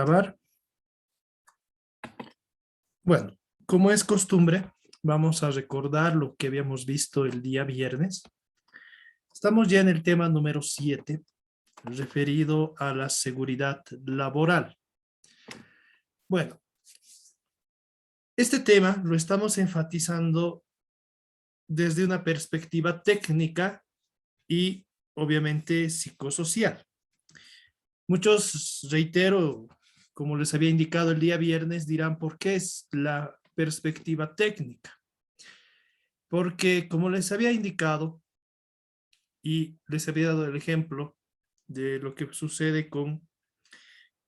Grabar. Bueno, como es costumbre, vamos a recordar lo que habíamos visto el día viernes. Estamos ya en el tema número 7, referido a la seguridad laboral. Bueno, este tema lo estamos enfatizando desde una perspectiva técnica y obviamente psicosocial. Muchos, reitero, como les había indicado el día viernes, dirán ¿por qué es la perspectiva técnica? Porque como les había indicado y les había dado el ejemplo de lo que sucede con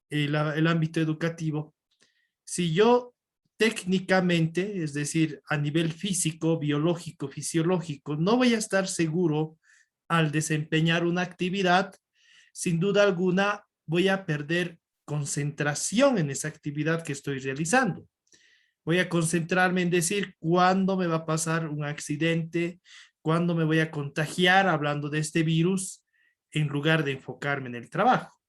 el ámbito educativo, si yo técnicamente, es decir, a nivel físico, biológico, fisiológico, no voy a estar seguro al desempeñar una actividad, sin duda alguna voy a perder concentración en esa actividad que estoy realizando. Voy a concentrarme en decir cuándo me va a pasar un accidente, cuándo me voy a contagiar hablando de este virus, en lugar de enfocarme en el trabajo.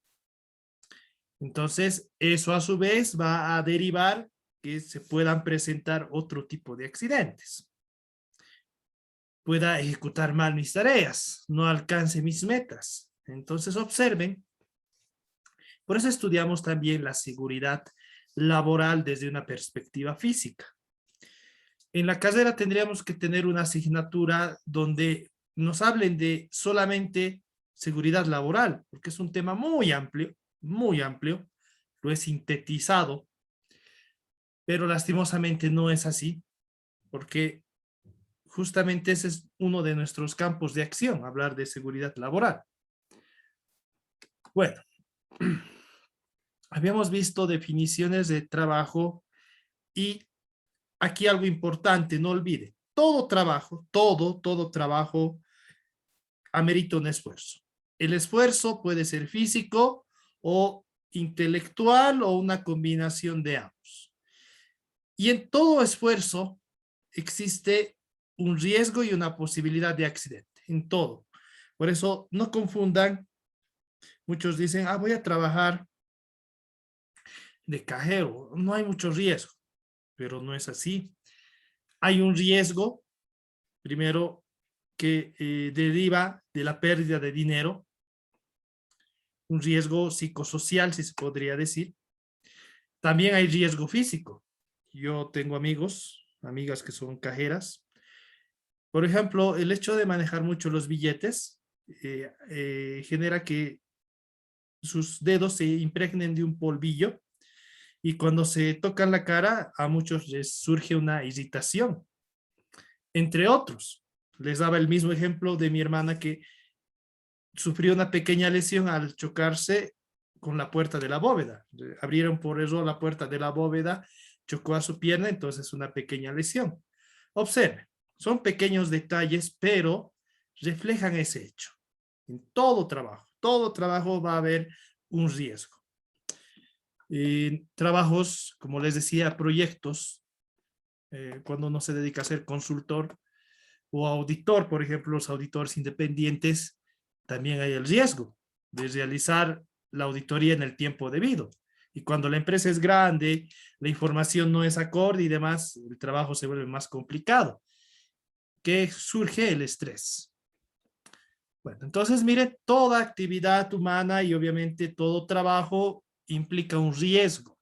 Entonces, eso a su vez va a derivar que se puedan presentar otro tipo de accidentes. Pueda ejecutar mal mis tareas, no alcance mis metas. Entonces, observen. Por eso estudiamos también la seguridad laboral desde una perspectiva física. En la carrera tendríamos que tener una asignatura donde nos hablen de solamente seguridad laboral, porque es un tema muy amplio, lo he sintetizado, pero lastimosamente no es así, porque justamente ese es uno de nuestros campos de acción, hablar de seguridad laboral. Bueno, habíamos visto definiciones de trabajo y aquí algo importante, no olvide, todo trabajo amerita un esfuerzo. El esfuerzo puede ser físico o intelectual o una combinación de ambos. Y en todo esfuerzo existe un riesgo y una posibilidad de accidente, en todo. Por eso no confundan, muchos dicen, voy a trabajar de cajero, no hay mucho riesgo, pero no es así. Hay un riesgo, primero, que deriva de la pérdida de dinero, un riesgo psicosocial, si se podría decir. También hay riesgo físico. Yo tengo amigas que son cajeras. Por ejemplo, el hecho de manejar mucho los billetes genera que sus dedos se impregnen de un polvillo y cuando se tocan la cara, a muchos les surge una irritación, entre otros. Les daba el mismo ejemplo de mi hermana que sufrió una pequeña lesión al chocarse con la puerta de la bóveda. Abrieron por error la puerta de la bóveda, chocó a su pierna, entonces una pequeña lesión. Observe, son pequeños detalles, pero reflejan ese hecho. En todo trabajo va a haber un riesgo. Trabajos, como les decía, proyectos, cuando uno se dedica a ser consultor o auditor, por ejemplo, los auditores independientes, también hay el riesgo de realizar la auditoría en el tiempo debido. Y cuando la empresa es grande, la información no es acorde y demás, el trabajo se vuelve más complicado. ¿Qué surge? El estrés. Bueno, entonces mire, toda actividad humana y obviamente todo trabajo implica un riesgo.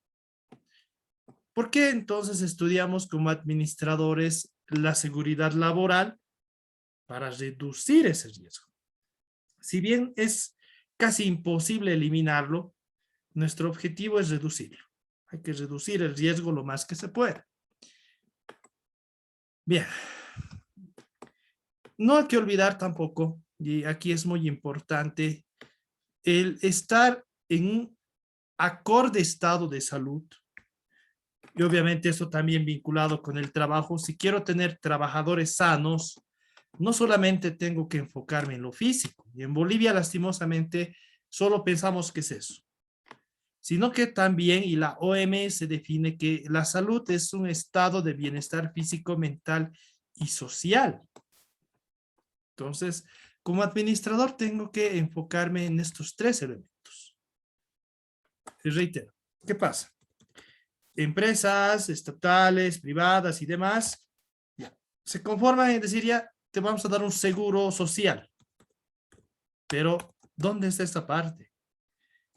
¿Por qué entonces estudiamos como administradores la seguridad laboral? Para reducir ese riesgo. Si bien es casi imposible eliminarlo, nuestro objetivo es reducirlo. Hay que reducir el riesgo lo más que se pueda. Bien. No hay que olvidar tampoco, y aquí es muy importante, el estar en un acorde estado de salud. Y obviamente eso también vinculado con el trabajo. Si quiero tener trabajadores sanos, no solamente tengo que enfocarme en lo físico. Y en Bolivia, lastimosamente, solo pensamos que es eso. Sino que también, y la OMS define que la salud es un estado de bienestar físico, mental y social. Entonces, como administrador tengo que enfocarme en estos tres elementos. Y reitero, ¿Qué pasa? Empresas estatales, privadas y demás, ya, se conforman en decir, ya, te vamos a dar un seguro social. Pero, ¿dónde está esta parte?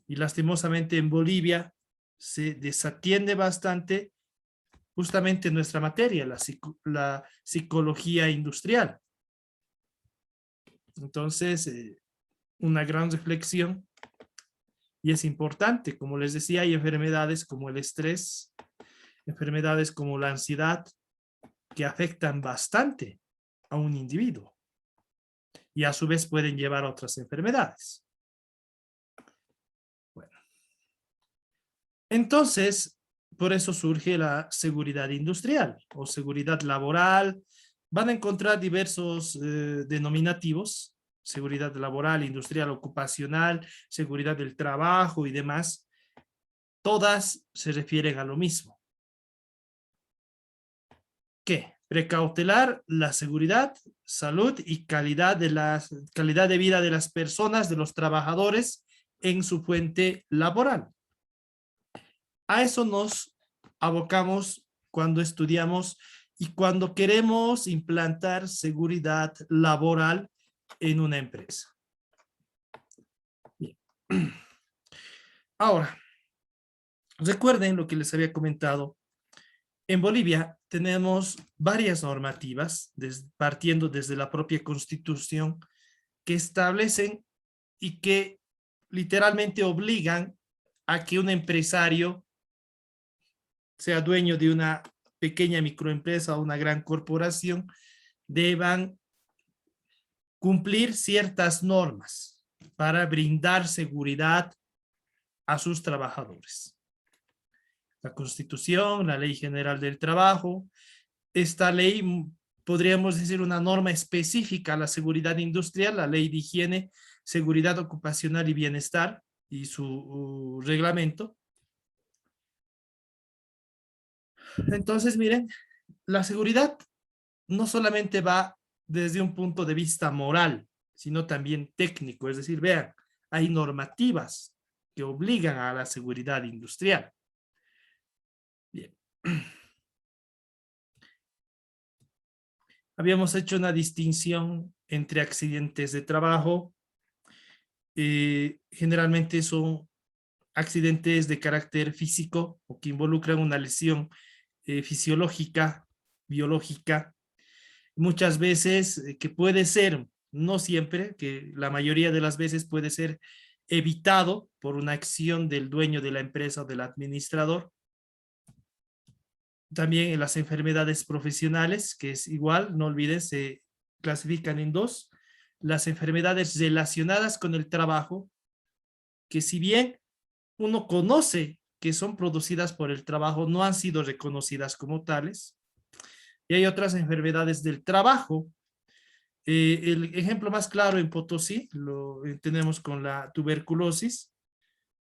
Y lastimosamente en Bolivia se desatiende bastante justamente nuestra materia, la psicología industrial. Entonces, una gran reflexión, y es importante, como les decía, hay enfermedades como el estrés, enfermedades como la ansiedad, que afectan bastante a un individuo y a su vez pueden llevar a otras enfermedades. Bueno, entonces, por eso surge la seguridad industrial o seguridad laboral. Van a encontrar diversos denominativos: seguridad laboral, industrial, ocupacional, seguridad del trabajo y demás. Todas se refieren a lo mismo. ¿Qué? Precautelar la seguridad, salud y calidad de vida de las personas, de los trabajadores en su fuente laboral. A eso nos abocamos cuando estudiamos y cuando queremos implantar seguridad laboral en una empresa. Bien. Ahora, recuerden lo que les había comentado. En Bolivia tenemos varias normativas, partiendo desde la propia Constitución, que establecen y que literalmente obligan a que un empresario sea dueño de una pequeña microempresa o una gran corporación, deban cumplir ciertas normas para brindar seguridad a sus trabajadores. La Constitución, la Ley General del Trabajo, esta ley, podríamos decir, una norma específica a la seguridad industrial, la Ley de Higiene, Seguridad Ocupacional y Bienestar y su reglamento. Entonces, miren, la seguridad no solamente va desde un punto de vista moral, sino también técnico. Es decir, vean, hay normativas que obligan a la seguridad industrial. Bien. Habíamos hecho una distinción entre accidentes de trabajo. Generalmente son accidentes de carácter físico o que involucran una lesión fisiológica, biológica, muchas veces que puede ser, no siempre, que la mayoría de las veces puede ser evitado por una acción del dueño de la empresa o del administrador. También en las enfermedades profesionales, que es igual, no olviden, se clasifican en dos: las enfermedades relacionadas con el trabajo, que si bien uno conoce que son producidas por el trabajo, no han sido reconocidas como tales. Y hay otras enfermedades del trabajo. El ejemplo más claro en Potosí lo tenemos con la tuberculosis,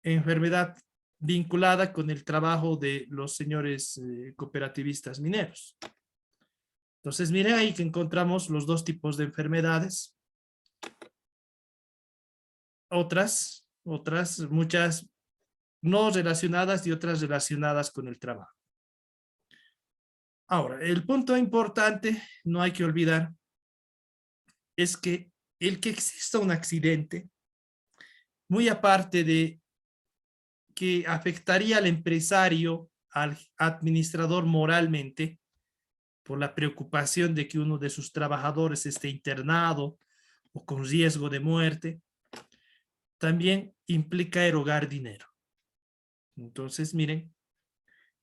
enfermedad vinculada con el trabajo de los señores cooperativistas mineros. Entonces, miren ahí que encontramos los dos tipos de enfermedades. Muchas no relacionadas y otras relacionadas con el trabajo. Ahora, el punto importante, no hay que olvidar, es que el que exista un accidente, muy aparte de que afectaría al empresario, al administrador moralmente, por la preocupación de que uno de sus trabajadores esté internado o con riesgo de muerte, también implica erogar dinero. Entonces, miren,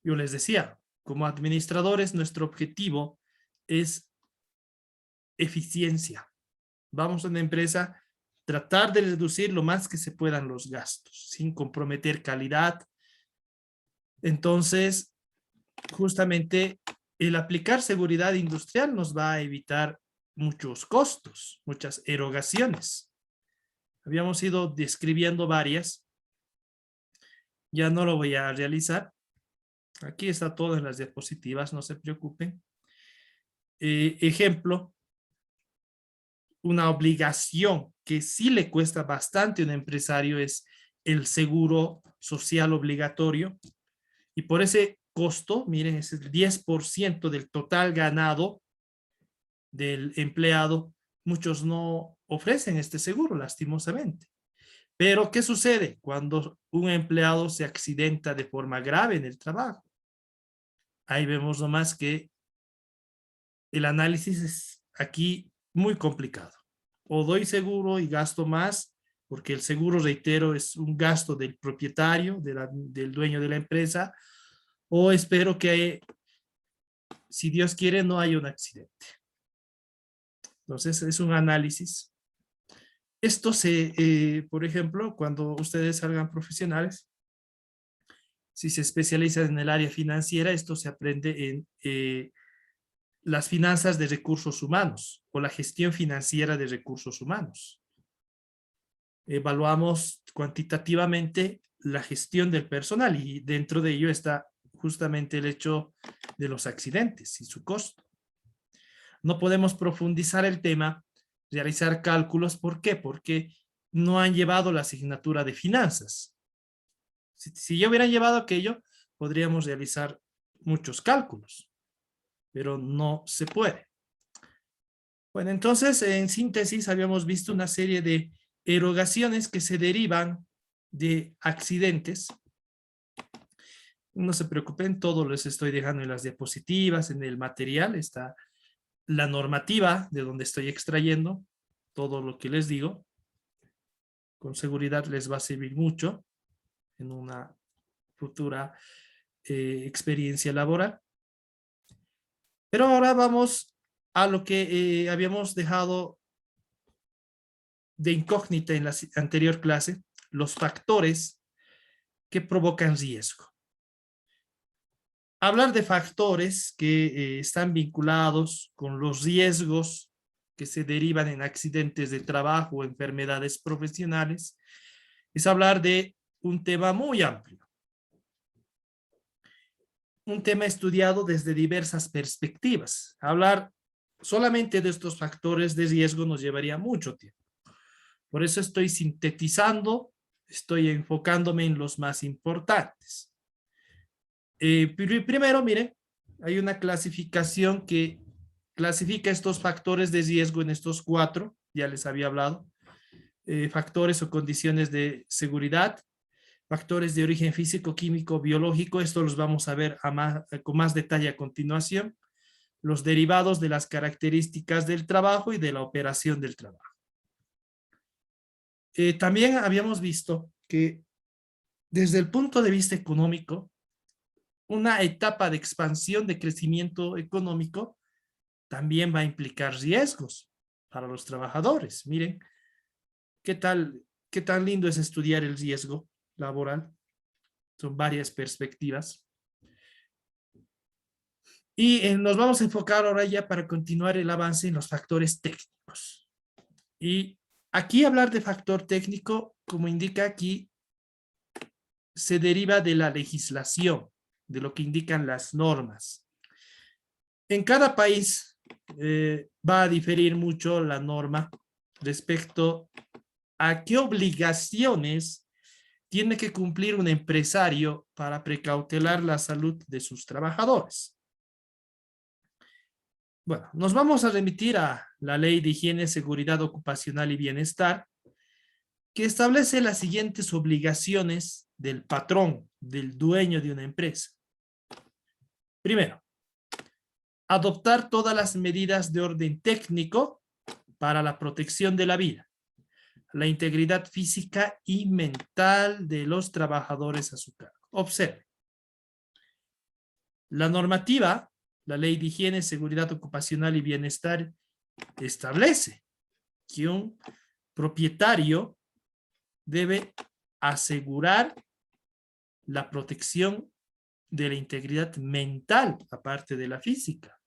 yo les decía, como administradores, nuestro objetivo es eficiencia. Vamos a una empresa, tratar de reducir lo más que se puedan los gastos, sin comprometer calidad. Entonces, justamente el aplicar seguridad industrial nos va a evitar muchos costos, muchas erogaciones. Habíamos ido describiendo varias, ya no lo voy a realizar. Aquí está todo en las diapositivas, no se preocupen. Ejemplo, una obligación que sí le cuesta bastante a un empresario es el seguro social obligatorio, y por ese costo, miren, es el 10% del total ganado del empleado. Muchos no ofrecen este seguro, lastimosamente. Pero, ¿qué sucede cuando un empleado se accidenta de forma grave en el trabajo? Ahí vemos nomás que el análisis es aquí muy complicado. O doy seguro y gasto más, porque el seguro, reitero, es un gasto del propietario, del dueño de la empresa, o espero que, si Dios quiere, no haya un accidente. Entonces, es un análisis. Esto por ejemplo, cuando ustedes salgan profesionales, si se especializan en el área financiera, esto se aprende en las finanzas de recursos humanos o la gestión financiera de recursos humanos. Evaluamos cuantitativamente la gestión del personal y dentro de ello está justamente el hecho de los accidentes y su costo. No podemos profundizar el tema, realizar cálculos. ¿Por qué? Porque no han llevado la asignatura de finanzas. Si yo hubiera llevado aquello, podríamos realizar muchos cálculos, pero no se puede. Bueno, entonces, en síntesis, habíamos visto una serie de erogaciones que se derivan de accidentes. No se preocupen, todo les estoy dejando en las diapositivas, en el material, está la normativa de donde estoy extrayendo todo lo que les digo. Con seguridad les va a servir mucho en una futura experiencia laboral. Pero ahora vamos a lo que habíamos dejado de incógnita en la anterior clase, los factores que provocan riesgo. Hablar de factores que están vinculados con los riesgos que se derivan en accidentes de trabajo o enfermedades profesionales es hablar de un tema muy amplio. Un tema estudiado desde diversas perspectivas. Hablar solamente de estos factores de riesgo nos llevaría mucho tiempo. Por eso estoy sintetizando, estoy enfocándome en los más importantes. Primero, miren, hay una clasificación que clasifica estos factores de riesgo en estos 4, ya les había hablado, factores o condiciones de seguridad, factores de origen físico, químico, biológico, esto los vamos a ver con más detalle a continuación, los derivados de las características del trabajo y de la operación del trabajo. También habíamos visto que desde el punto de vista económico, una etapa de expansión, de crecimiento económico, también va a implicar riesgos para los trabajadores. Miren, qué tan lindo es estudiar el riesgo laboral. Son varias perspectivas. Y nos vamos a enfocar ahora ya para continuar el avance en los factores técnicos. Y aquí hablar de factor técnico, como indica aquí, se deriva de la legislación, de lo que indican las normas. En cada país va a diferir mucho la norma respecto a qué obligaciones tiene que cumplir un empresario para precautelar la salud de sus trabajadores. Bueno, nos vamos a remitir a la Ley de Higiene, Seguridad Ocupacional y Bienestar, que establece las siguientes obligaciones del patrón, del dueño de una empresa. Primero, adoptar todas las medidas de orden técnico para la protección de la vida, la integridad física y mental de los trabajadores a su cargo. Observe. La normativa, la Ley de Higiene, Seguridad Ocupacional y Bienestar, establece que un propietario debe asegurar la protección de la integridad mental, aparte de la física.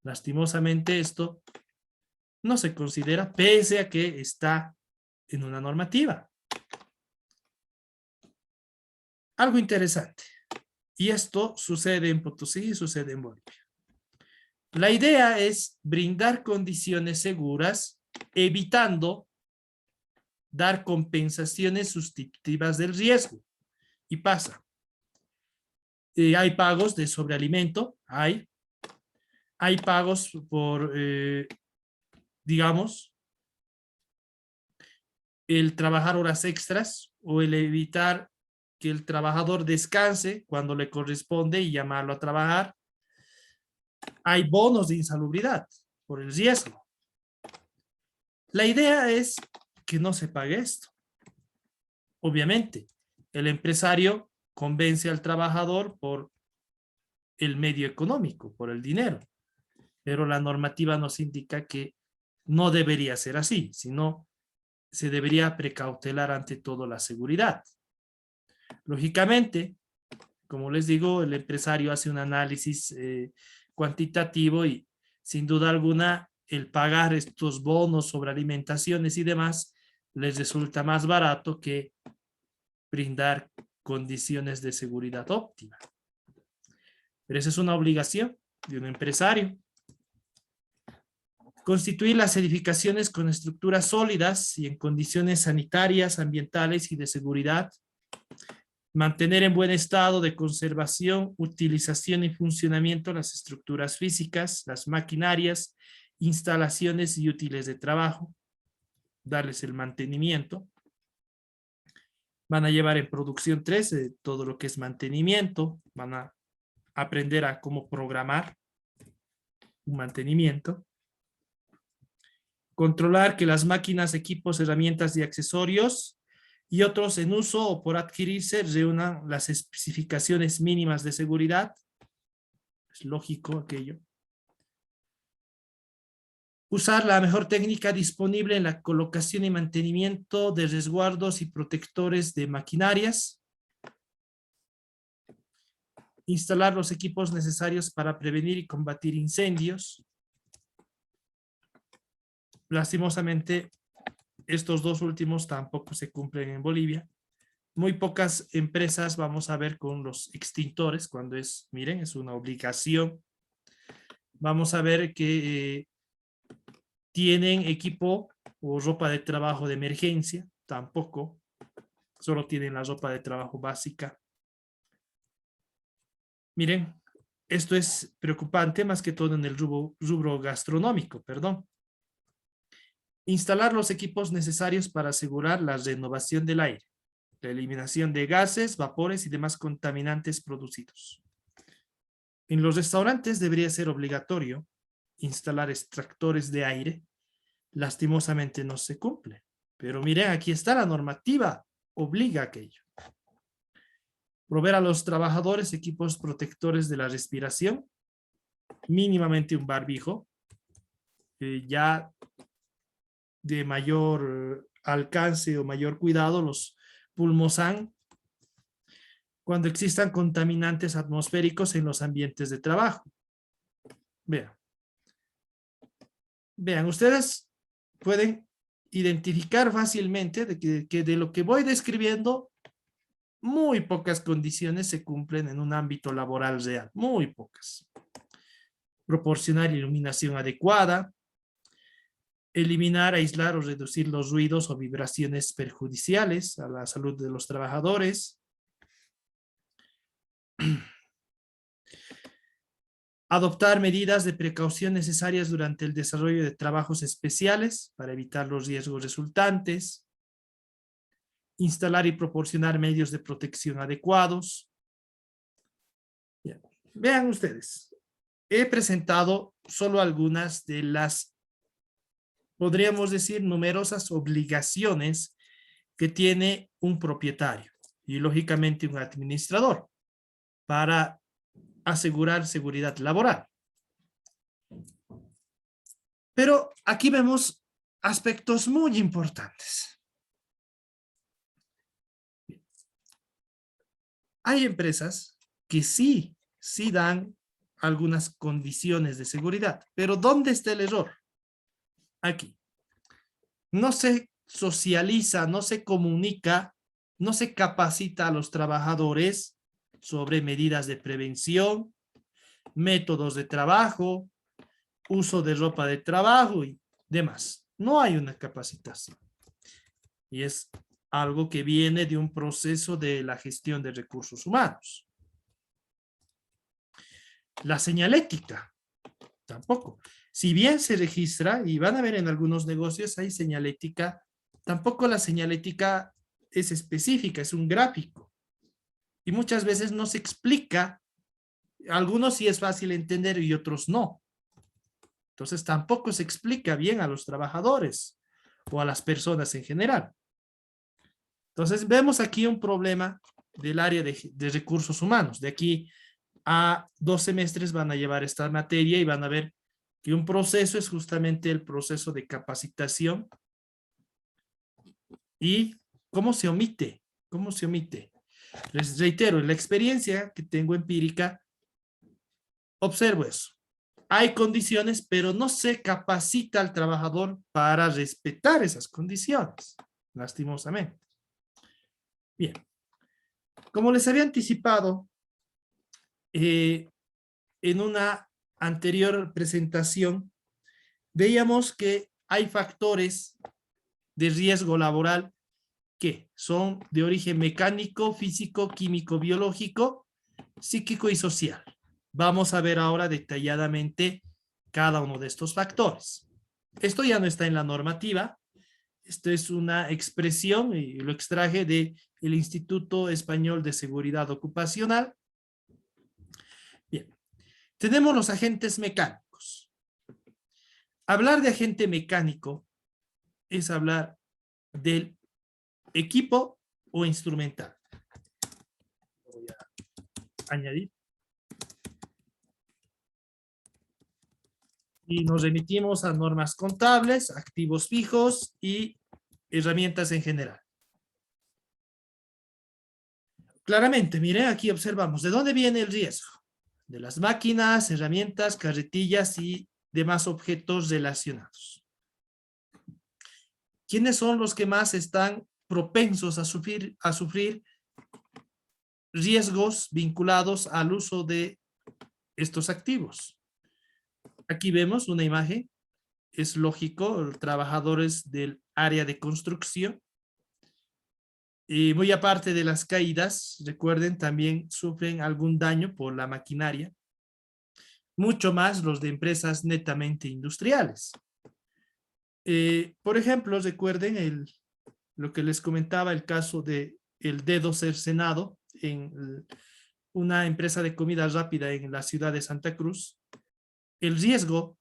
Lastimosamente esto no se considera, pese a que está en una normativa. Algo interesante. Y esto sucede en Potosí y sucede en Bolivia. La idea es brindar condiciones seguras, evitando dar compensaciones sustitutivas del riesgo. Y pasa. Hay pagos de sobrealimento, hay pagos por, digamos, el trabajar horas extras o el evitar que el trabajador descanse cuando le corresponde y llamarlo a trabajar. Hay bonos de insalubridad por el riesgo. La idea es que no se pague esto. Obviamente, el empresario convence al trabajador por el medio económico, por el dinero, pero la normativa nos indica que no debería ser así, sino se debería precautelar ante todo la seguridad. Lógicamente, como les digo, el empresario hace un análisis cuantitativo y sin duda alguna el pagar estos bonos sobre alimentaciones y demás les resulta más barato que brindar condiciones de seguridad óptima. Pero esa es una obligación de un empresario. Constituir las edificaciones con estructuras sólidas y en condiciones sanitarias, ambientales y de seguridad. Mantener en buen estado de conservación, utilización y funcionamiento las estructuras físicas, las maquinarias, instalaciones y útiles de trabajo. Darles el mantenimiento. Van a llevar en producción 3 todo lo que es mantenimiento. Van a aprender a cómo programar un mantenimiento. Controlar que las máquinas, equipos, herramientas y accesorios y otros en uso o por adquirirse reúnan las especificaciones mínimas de seguridad. Es lógico aquello. Usar la mejor técnica disponible en la colocación y mantenimiento de resguardos y protectores de maquinarias. Instalar los equipos necesarios para prevenir y combatir incendios. Lastimosamente, estos dos últimos tampoco se cumplen en Bolivia. Muy pocas empresas vamos a ver con los extintores, cuando es, miren, es una obligación. Vamos a ver que tienen equipo o ropa de trabajo de emergencia, tampoco. Solo tienen la ropa de trabajo básica. Miren, esto es preocupante más que todo en el rubro gastronómico, perdón. Instalar los equipos necesarios para asegurar la renovación del aire, la eliminación de gases, vapores y demás contaminantes producidos. En los restaurantes debería ser obligatorio instalar extractores de aire. Lastimosamente no se cumple. Pero miren, aquí está la normativa, obliga a aquello. Proveer a los trabajadores equipos protectores de la respiración, mínimamente un barbijo, ya de mayor alcance o mayor cuidado, los pulmosan, cuando existan contaminantes atmosféricos en los ambientes de trabajo. Vean, ustedes pueden identificar fácilmente que de lo que voy describiendo, muy pocas condiciones se cumplen en un ámbito laboral real, muy pocas. Proporcionar iluminación adecuada, eliminar, aislar o reducir los ruidos o vibraciones perjudiciales a la salud de los trabajadores. Adoptar medidas de precaución necesarias durante el desarrollo de trabajos especiales para evitar los riesgos resultantes. Instalar y proporcionar medios de protección adecuados. Bien. Vean ustedes, he presentado solo algunas de las, podríamos decir, numerosas obligaciones que tiene un propietario y lógicamente un administrador para asegurar seguridad laboral. Pero aquí vemos aspectos muy importantes. Hay empresas que sí dan algunas condiciones de seguridad, pero ¿dónde está el error? Aquí. No se socializa, no se comunica, no se capacita a los trabajadores sobre medidas de prevención, métodos de trabajo, uso de ropa de trabajo y demás. No hay una capacitación. y es algo que viene de un proceso de la gestión de recursos humanos. La señalética, tampoco. Si bien se registra, y van a ver en algunos negocios hay señalética, tampoco la señalética es específica, es un gráfico. Y muchas veces no se explica, algunos sí es fácil entender y otros no. Entonces tampoco se explica bien a los trabajadores o a las personas en general. Entonces vemos aquí un problema del área de recursos humanos. De aquí a 2 semestres van a llevar esta materia y van a ver que un proceso es justamente el proceso de capacitación. ¿Y cómo se omite? ¿Cómo se omite? Les reitero, en la experiencia que tengo empírica, observo eso. Hay condiciones, pero no se capacita al trabajador para respetar esas condiciones, lastimosamente. Bien, como les había anticipado, en una anterior presentación, veíamos que hay factores de riesgo laboral que son de origen mecánico, físico, químico, biológico, psíquico y social. Vamos a ver ahora detalladamente cada uno de estos factores. Esto ya no está en la normativa. Esto es una expresión y lo extraje del Instituto Español de Seguridad Ocupacional. Bien, tenemos los agentes mecánicos. Hablar de agente mecánico es hablar del equipo o instrumental. Voy a añadir. Y nos remitimos a normas contables, activos fijos y herramientas en general. Claramente, miren, aquí observamos de dónde viene el riesgo. De las máquinas, herramientas, carretillas y demás objetos relacionados. ¿Quiénes son los que más están propensos a sufrir riesgos vinculados al uso de estos activos? Aquí vemos una imagen. Es lógico, trabajadores del área de construcción. Y muy aparte de las caídas, recuerden, también sufren algún daño por la maquinaria. Mucho más los de empresas netamente industriales. Por ejemplo, recuerden lo que les comentaba, el caso de el dedo cercenado en una empresa de comida rápida en la ciudad de Santa Cruz. El riesgo,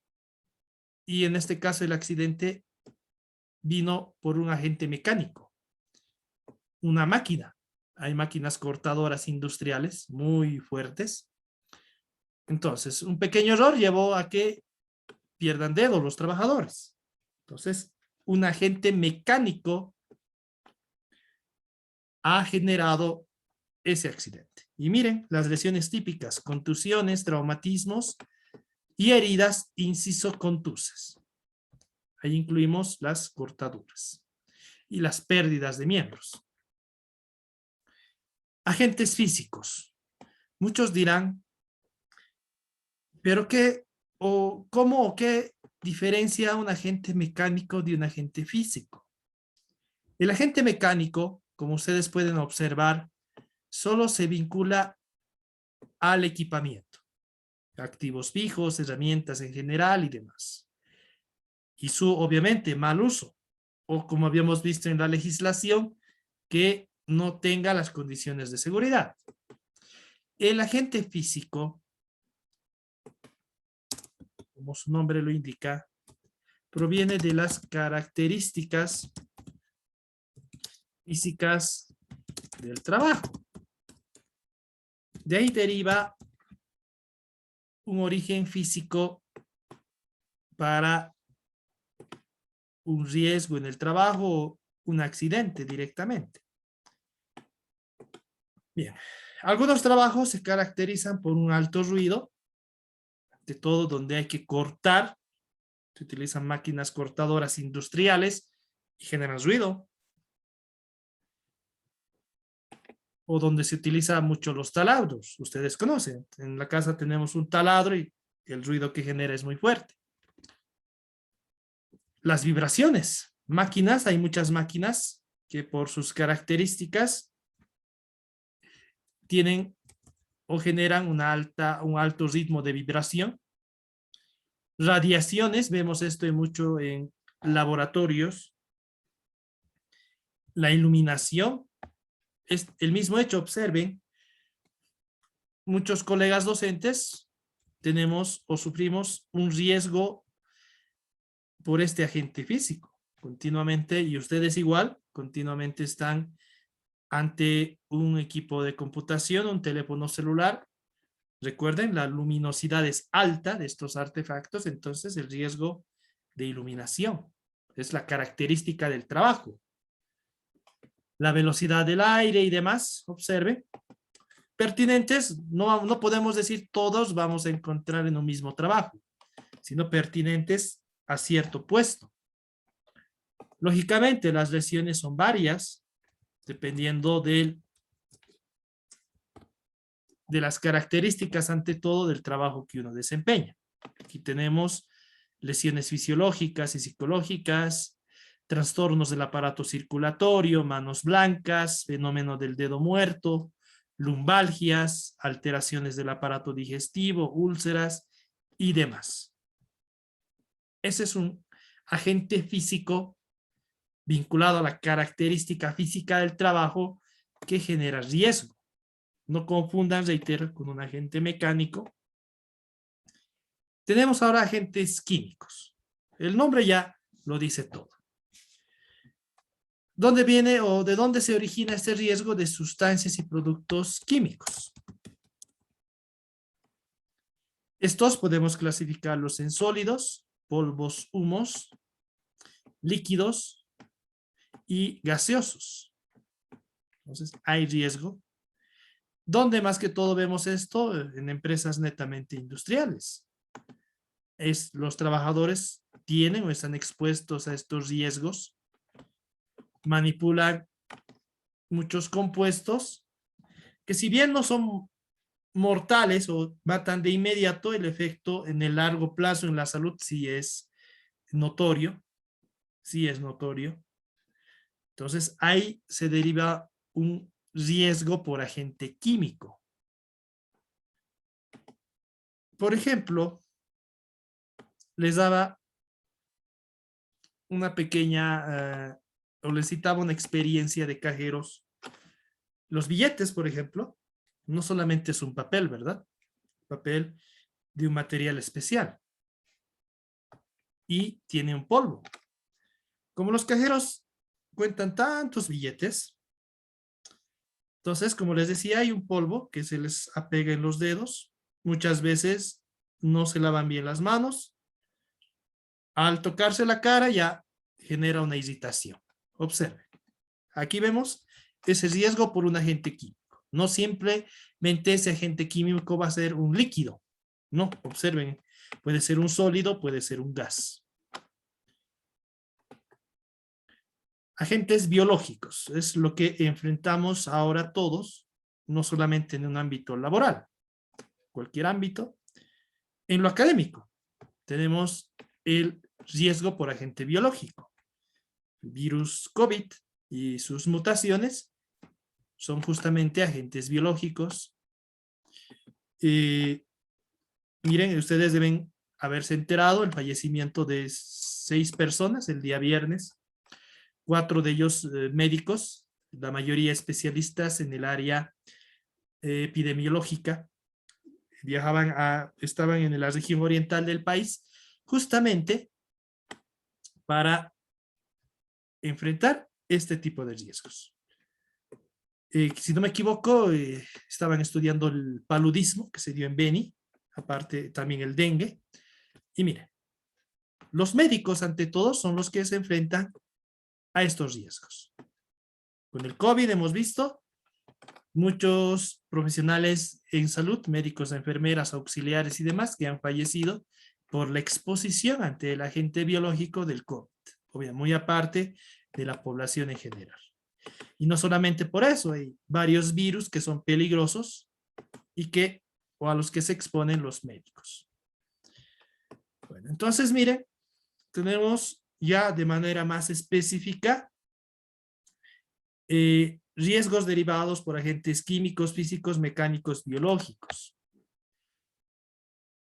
y en este caso el accidente, vino por un agente mecánico. Una máquina. Hay máquinas cortadoras industriales muy fuertes. Entonces, un pequeño error llevó a que pierdan dedos los trabajadores. Entonces, un agente mecánico ha generado ese accidente. Y miren, las lesiones típicas, contusiones, traumatismos y heridas inciso-contusas. Ahí incluimos las cortaduras y las pérdidas de miembros. Agentes físicos. Muchos dirán, ¿pero qué o cómo o qué diferencia un agente mecánico de un agente físico? El agente mecánico, como ustedes pueden observar, solo se vincula al equipamiento, activos fijos, herramientas en general y demás. Y su, obviamente, mal uso, o como habíamos visto en la legislación, que no tenga las condiciones de seguridad. El agente físico, como su nombre lo indica, proviene de las características físicas del trabajo. De ahí deriva un origen físico para un riesgo en el trabajo o un accidente directamente. Bien, algunos trabajos se caracterizan por un alto ruido, de todo donde hay que cortar. Se utilizan máquinas cortadoras industriales y generan ruido. O donde se utilizan mucho los taladros. Ustedes conocen, en la casa tenemos un taladro y el ruido que genera es muy fuerte. Las vibraciones. Máquinas, hay muchas máquinas que por sus características tienen o generan un alto ritmo de vibración. Radiaciones, vemos esto mucho en laboratorios. La iluminación, es el mismo hecho, observen, muchos colegas docentes tenemos o sufrimos un riesgo por este agente físico continuamente, y ustedes igual, continuamente están ante un equipo de computación, un teléfono celular. Recuerden, la luminosidad es alta de estos artefactos, entonces el riesgo de iluminación es la característica del trabajo. La velocidad del aire y demás, observen. Pertinentes, no podemos decir todos vamos a encontrar en un mismo trabajo, sino pertinentes a cierto puesto. Lógicamente, las lesiones son varias, dependiendo de las características, ante todo, del trabajo que uno desempeña. Aquí tenemos lesiones fisiológicas y psicológicas, trastornos del aparato circulatorio, manos blancas, fenómeno del dedo muerto, lumbalgias, alteraciones del aparato digestivo, úlceras y demás. Ese es un agente físico vinculado a la característica física del trabajo que genera riesgo. No confundan, reitero, con un agente mecánico. Tenemos ahora agentes químicos. El nombre ya lo dice todo. ¿Dónde viene o de dónde se origina este riesgo? De sustancias y productos químicos. Estos podemos clasificarlos en sólidos, polvos, humos, líquidos y gaseosos. Entonces, hay riesgo. ¿Dónde más que todo vemos esto? En empresas netamente industriales. Los trabajadores tienen o están expuestos a estos riesgos. Manipulan muchos compuestos que, si bien no son mortales o matan de inmediato, el efecto en el largo plazo en la salud sí es notorio. Sí es notorio. Entonces, ahí se deriva un riesgo por agente químico. Por ejemplo, les daba una pequeña, o les citaba una experiencia de cajeros. Los billetes, por ejemplo, no solamente es un papel, ¿verdad? Papel de un material especial. Y tiene un polvo. Como los cajeros cuentan tantos billetes, entonces, como les decía, hay un polvo que se les apega en los dedos. Muchas veces no se lavan bien las manos. Al tocarse la cara ya genera una irritación. Observen. Aquí vemos ese riesgo por un agente químico. No simplemente ese agente químico va a ser un líquido. No, observen. Puede ser un sólido, puede ser un gas. Agentes biológicos es lo que enfrentamos ahora todos, no solamente en un ámbito laboral, cualquier ámbito. En lo académico tenemos el riesgo por agente biológico. El virus COVID y sus mutaciones son justamente agentes biológicos. Miren, ustedes deben haberse enterado el fallecimiento de 6 personas el día viernes. 4 de ellos médicos, la mayoría especialistas en el área epidemiológica. Estaban en la región oriental del país justamente para enfrentar este tipo de riesgos. Si no me equivoco, estaban estudiando el paludismo que se dio en Beni, aparte también el dengue. Y miren, los médicos ante todo son los que se enfrentan a estos riesgos. Con el COVID hemos visto muchos profesionales en salud, médicos, enfermeras, auxiliares y demás, que han fallecido por la exposición ante el agente biológico del COVID, obviamente, muy aparte de la población en general. Y no solamente por eso, hay varios virus que son peligrosos y o a los que se exponen los médicos. Bueno, entonces miren, tenemos ya de manera más específica riesgos derivados por agentes químicos, físicos, mecánicos, biológicos.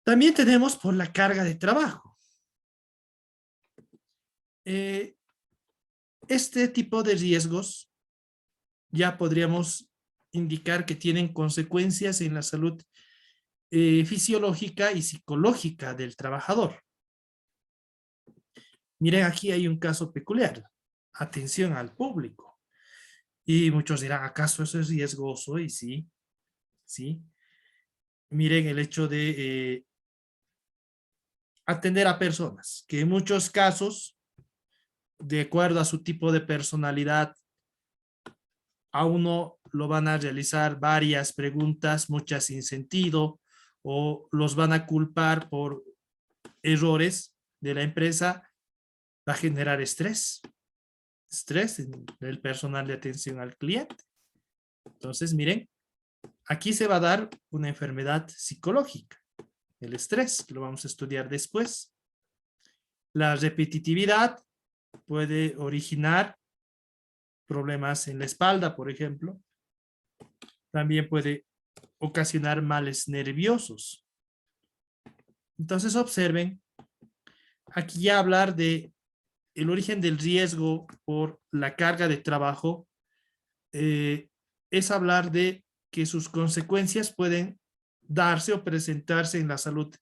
También tenemos por la carga de trabajo. Este tipo de riesgos ya podríamos indicar que tienen consecuencias en la salud fisiológica y psicológica del trabajador. Miren, aquí hay un caso peculiar. Atención al público. Y muchos dirán, ¿acaso eso es riesgoso? Y sí, sí. Miren el hecho de atender a personas, que en muchos casos, de acuerdo a su tipo de personalidad, a uno lo van a realizar varias preguntas, muchas sin sentido, o los van a culpar por errores de la empresa, va a generar estrés en el personal de atención al cliente. Entonces, miren, aquí se va a dar una enfermedad psicológica, el estrés, que lo vamos a estudiar después. La repetitividad puede originar problemas en la espalda, por ejemplo. También puede ocasionar males nerviosos. Entonces, observen, aquí ya hablar de el origen del riesgo por la carga de trabajo es hablar de que sus consecuencias pueden darse o presentarse en la salud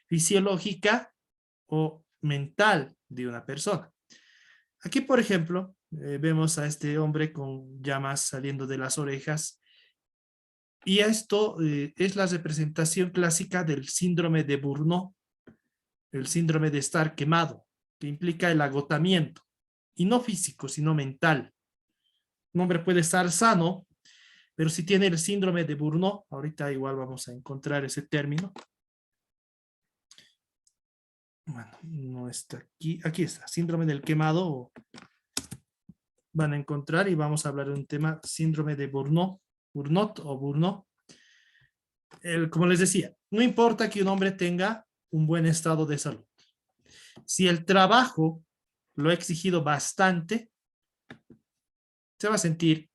fisiológica o mental de una persona. Aquí, por ejemplo, vemos a este hombre con llamas saliendo de las orejas y esto es la representación clásica del síndrome de Burnout, el síndrome de estar quemado, que implica el agotamiento, y no físico, sino mental. Un hombre puede estar sano, pero si tiene el síndrome de Burnout, ahorita igual vamos a encontrar ese término. Bueno, no está aquí, aquí está, síndrome del quemado, van a encontrar y vamos a hablar de un tema, síndrome de Burnout, Burnout. Como les decía, no importa que un hombre tenga un buen estado de salud. Si el trabajo lo ha exigido bastante, se va a sentir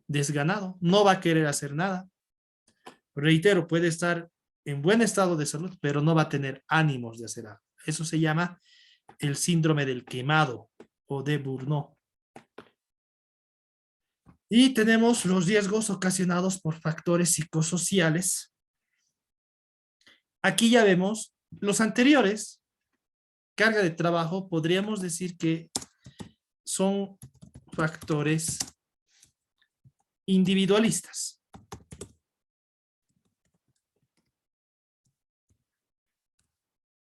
desganado, no va a querer hacer nada. Reitero, puede estar en buen estado de salud, pero no va a tener ánimos de hacer algo. Eso se llama el síndrome del quemado o de Burnout. Y tenemos los riesgos ocasionados por factores psicosociales. Aquí ya vemos los anteriores. Carga de trabajo, podríamos decir que son factores individualistas.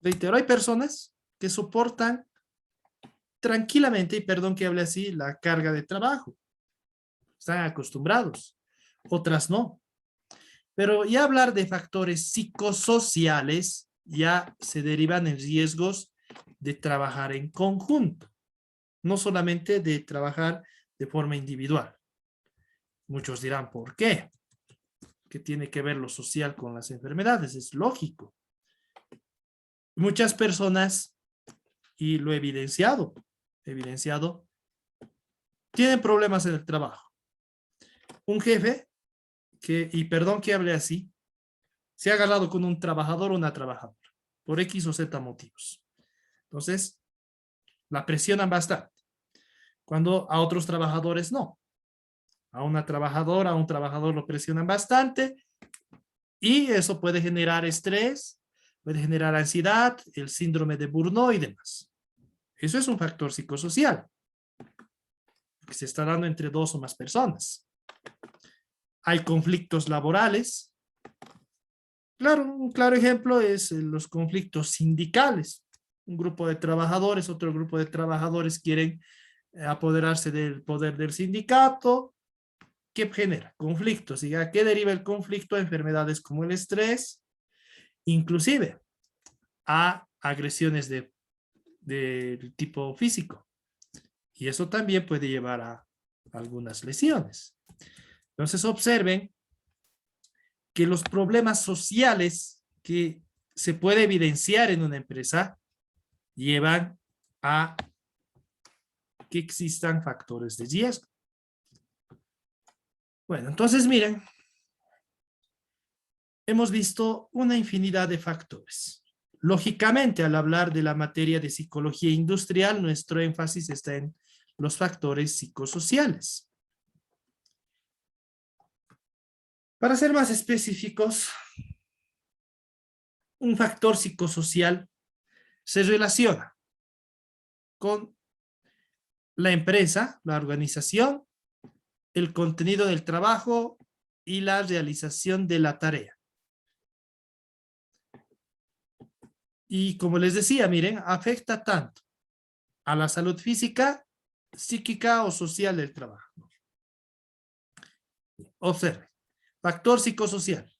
Reitero, hay personas que soportan tranquilamente, y perdón que hable así, la carga de trabajo. Están acostumbrados, otras no. Pero ya hablar de factores psicosociales ya se derivan en riesgos de trabajar en conjunto, no solamente de trabajar de forma individual. Muchos dirán, ¿por qué? ¿Qué tiene que ver lo social con las enfermedades? Es lógico. Muchas personas, y lo he evidenciado, tienen problemas en el trabajo. Un jefe que, y perdón que hable así, se ha agarrado con un trabajador o una trabajadora, por X o Z motivos. Entonces, la presionan bastante. Cuando a otros trabajadores no. A una trabajadora, a un trabajador lo presionan bastante y eso puede generar estrés, puede generar ansiedad, el síndrome de Burnout y demás. Eso es un factor psicosocial que se está dando entre dos o más personas. Hay conflictos laborales. Claro, un claro ejemplo es los conflictos sindicales. Un grupo de trabajadores, otro grupo de trabajadores quieren apoderarse del poder del sindicato. ¿Qué genera? Conflictos. ¿Y a qué deriva el conflicto? A enfermedades como el estrés, inclusive a agresiones de tipo físico. Y eso también puede llevar a algunas lesiones. Entonces observen que los problemas sociales que se puede evidenciar en una empresa llevan a que existan factores de riesgo. Bueno, entonces miren, hemos visto una infinidad de factores. Lógicamente, al hablar de la materia de psicología industrial, nuestro énfasis está en los factores psicosociales. Para ser más específicos, un factor psicosocial se relaciona con la empresa, la organización, el contenido del trabajo y la realización de la tarea. Y como les decía, miren, afecta tanto a la salud física, psíquica o social del trabajo. Observe, factor psicosocial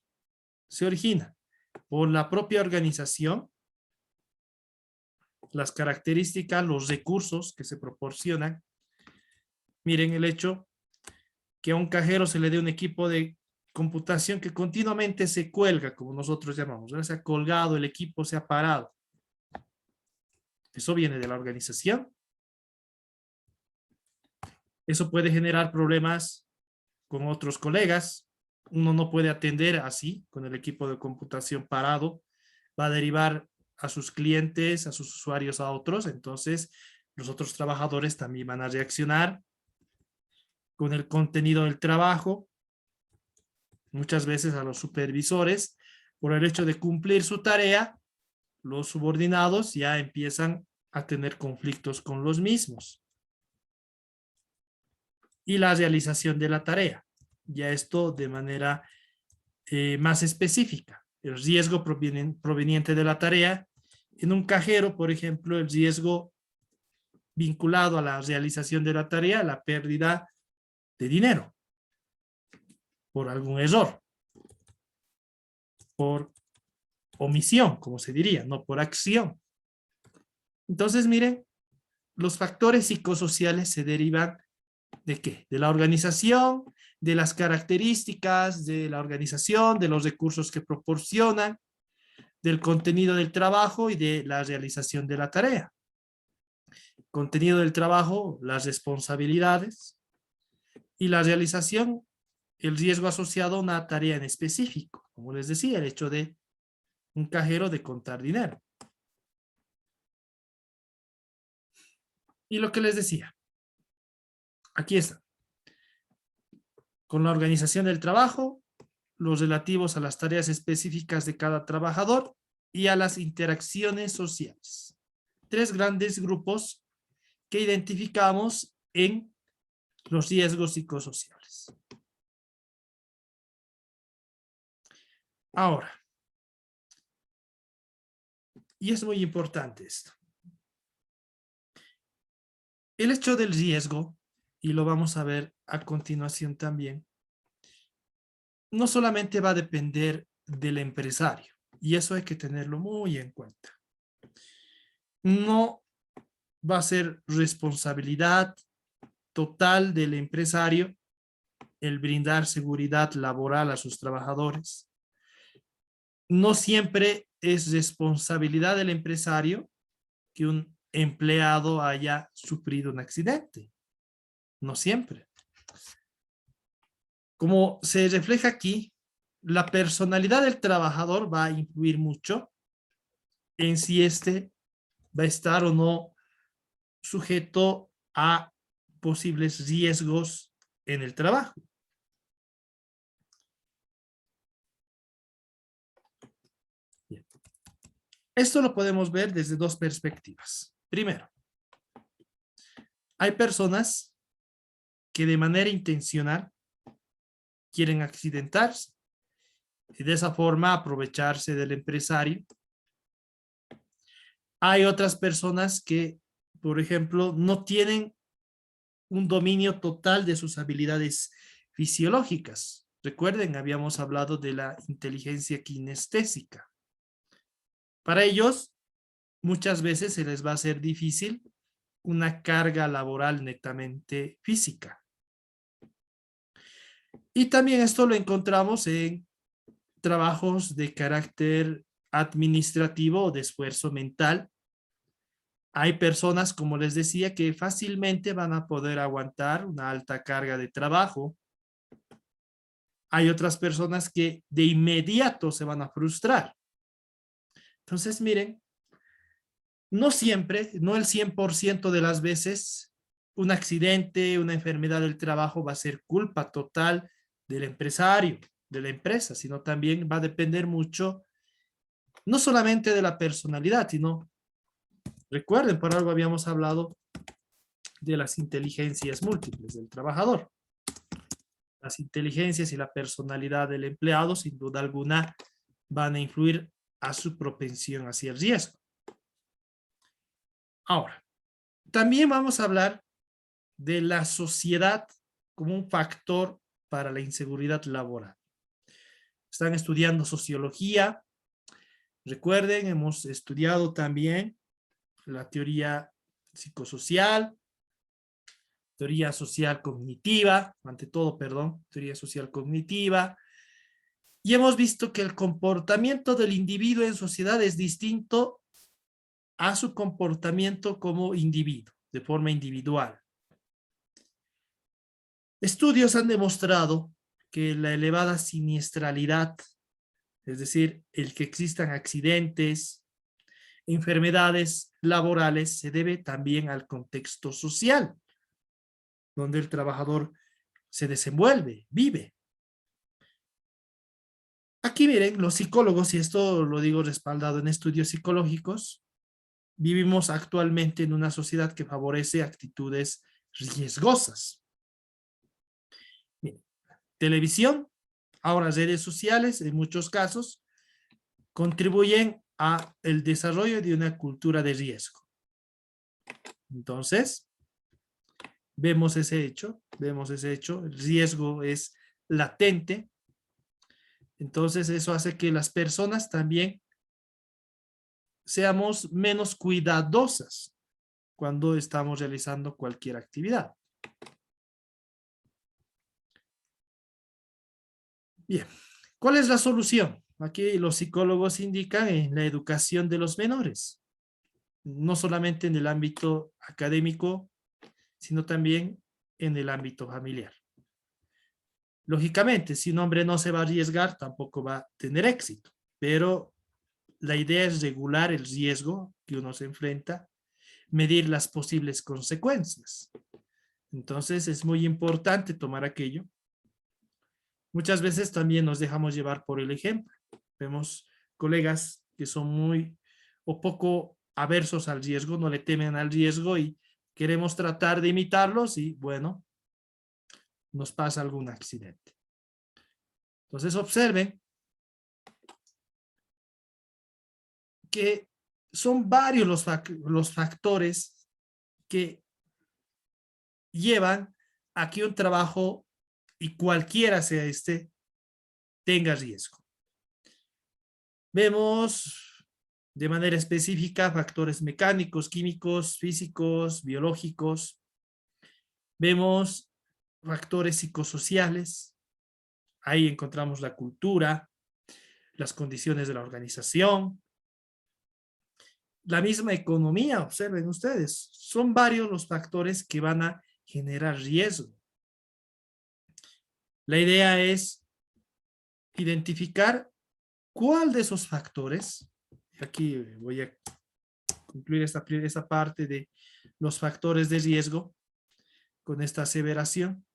se origina por la propia organización, las características, los recursos que se proporcionan. Miren el hecho que a un cajero se le dé un equipo de computación que continuamente se cuelga, como nosotros llamamos, ¿no? Se ha colgado, el equipo se ha parado. Eso viene de la organización. Eso puede generar problemas con otros colegas. Uno no puede atender así, con el equipo de computación parado. Va a derivar a sus clientes, a sus usuarios, a otros. Entonces, los otros trabajadores también van a reaccionar con el contenido del trabajo. Muchas veces a los supervisores, por el hecho de cumplir su tarea, los subordinados ya empiezan a tener conflictos con los mismos. Y la realización de la tarea. Ya esto de manera más específica. El riesgo proveniente de la tarea. En un cajero, por ejemplo, el riesgo vinculado a la realización de la tarea, la pérdida de dinero por algún error, por omisión, como se diría, no por acción. Entonces, miren, los factores psicosociales se derivan ¿de qué? De la organización, de las características de la organización, de los recursos que proporcionan, del contenido del trabajo y de la realización de la tarea. Contenido del trabajo, las responsabilidades y la realización, el riesgo asociado a una tarea en específico. Como les decía, el hecho de un cajero de contar dinero. Y lo que les decía, aquí está. Con la organización del trabajo, los relativos a las tareas específicas de cada trabajador y a las interacciones sociales. Tres grandes grupos que identificamos en los riesgos psicosociales. Ahora, y es muy importante esto, el hecho del riesgo, y lo vamos a ver a continuación también, no solamente va a depender del empresario, y eso hay que tenerlo muy en cuenta. No va a ser responsabilidad total del empresario el brindar seguridad laboral a sus trabajadores. No siempre es responsabilidad del empresario que un empleado haya sufrido un accidente. No siempre. Como se refleja aquí, la personalidad del trabajador va a influir mucho en si éste va a estar o no sujeto a posibles riesgos en el trabajo. Bien. Esto lo podemos ver desde dos perspectivas. Primero, hay personas que de manera intencional quieren accidentarse y de esa forma aprovecharse del empresario. Hay otras personas que, por ejemplo, no tienen un dominio total de sus habilidades fisiológicas. Recuerden, habíamos hablado de la inteligencia kinestésica. Para ellos, muchas veces se les va a hacer difícil una carga laboral netamente física. Y también esto lo encontramos en trabajos de carácter administrativo o de esfuerzo mental. Hay personas, como les decía, que fácilmente van a poder aguantar una alta carga de trabajo Hay otras personas que de inmediato se van a frustrar. Entonces, miren, no siempre, no el 100% de las veces, un accidente, una enfermedad del trabajo va a ser culpa total del empresario, de la empresa, sino también va a depender mucho, no solamente de la personalidad, sino, recuerden, por algo habíamos hablado de las inteligencias múltiples del trabajador. Las inteligencias y la personalidad del empleado, sin duda alguna, van a influir a su propensión hacia el riesgo. Ahora, también vamos a hablar de la sociedad como un factor para la inseguridad laboral. Están estudiando sociología. Recuerden, hemos estudiado también la teoría psicosocial, teoría social cognitiva, ante todo, perdón, teoría social cognitiva. Y hemos visto que el comportamiento del individuo en sociedad es distinto a su comportamiento como individuo, de forma individual. Estudios han demostrado que la elevada siniestralidad, es decir, el que existan accidentes, enfermedades laborales, se debe también al contexto social, donde el trabajador se desenvuelve, vive. Aquí miren, los psicólogos, y esto lo digo respaldado en estudios psicológicos, vivimos actualmente en una sociedad que favorece actitudes riesgosas. Miren, televisión, ahora redes sociales, en muchos casos, contribuyen a el desarrollo de una cultura de riesgo. Entonces, vemos ese hecho, el riesgo es latente. Entonces, eso hace que las personas también seamos menos cuidadosas cuando estamos realizando cualquier actividad. Bien, ¿cuál es la solución? Aquí los psicólogos indican en la educación de los menores, no solamente en el ámbito académico, sino también en el ámbito familiar. Lógicamente, si un hombre no se va a arriesgar, tampoco va a tener éxito, pero la idea es regular el riesgo que uno se enfrenta, medir las posibles consecuencias. Entonces, es muy importante tomar aquello. Muchas veces también nos dejamos llevar por el ejemplo. Vemos colegas que son muy o poco aversos al riesgo, no le temen al riesgo y queremos tratar de imitarlos y, bueno, nos pasa algún accidente. Entonces, observen que son varios los factores que llevan a que un trabajo, y cualquiera sea este, tenga riesgo. Vemos de manera específica factores mecánicos, químicos, físicos, biológicos. Vemos factores psicosociales. Ahí encontramos la cultura, las condiciones de la organización, la misma economía, observen ustedes. Son varios los factores que van a generar riesgo. La idea es identificar cuál de esos factores, aquí voy a concluir esta parte de los factores de riesgo con esta aseveración.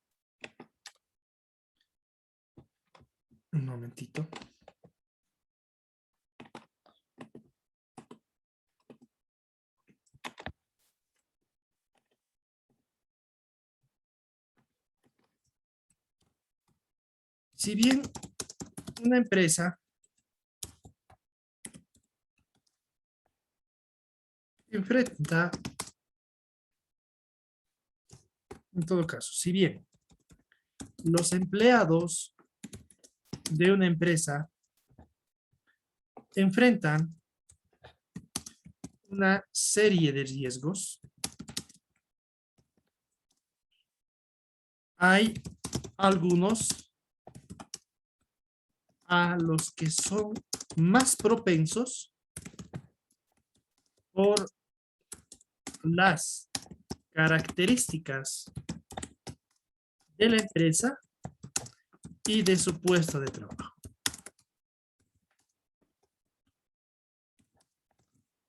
Un momentito. Si bien una empresa enfrenta, en todo caso, si bien los empleados de una empresa enfrentan una serie de riesgos, hay algunos a los que son más propensos por las características de la empresa y de su puesto de trabajo.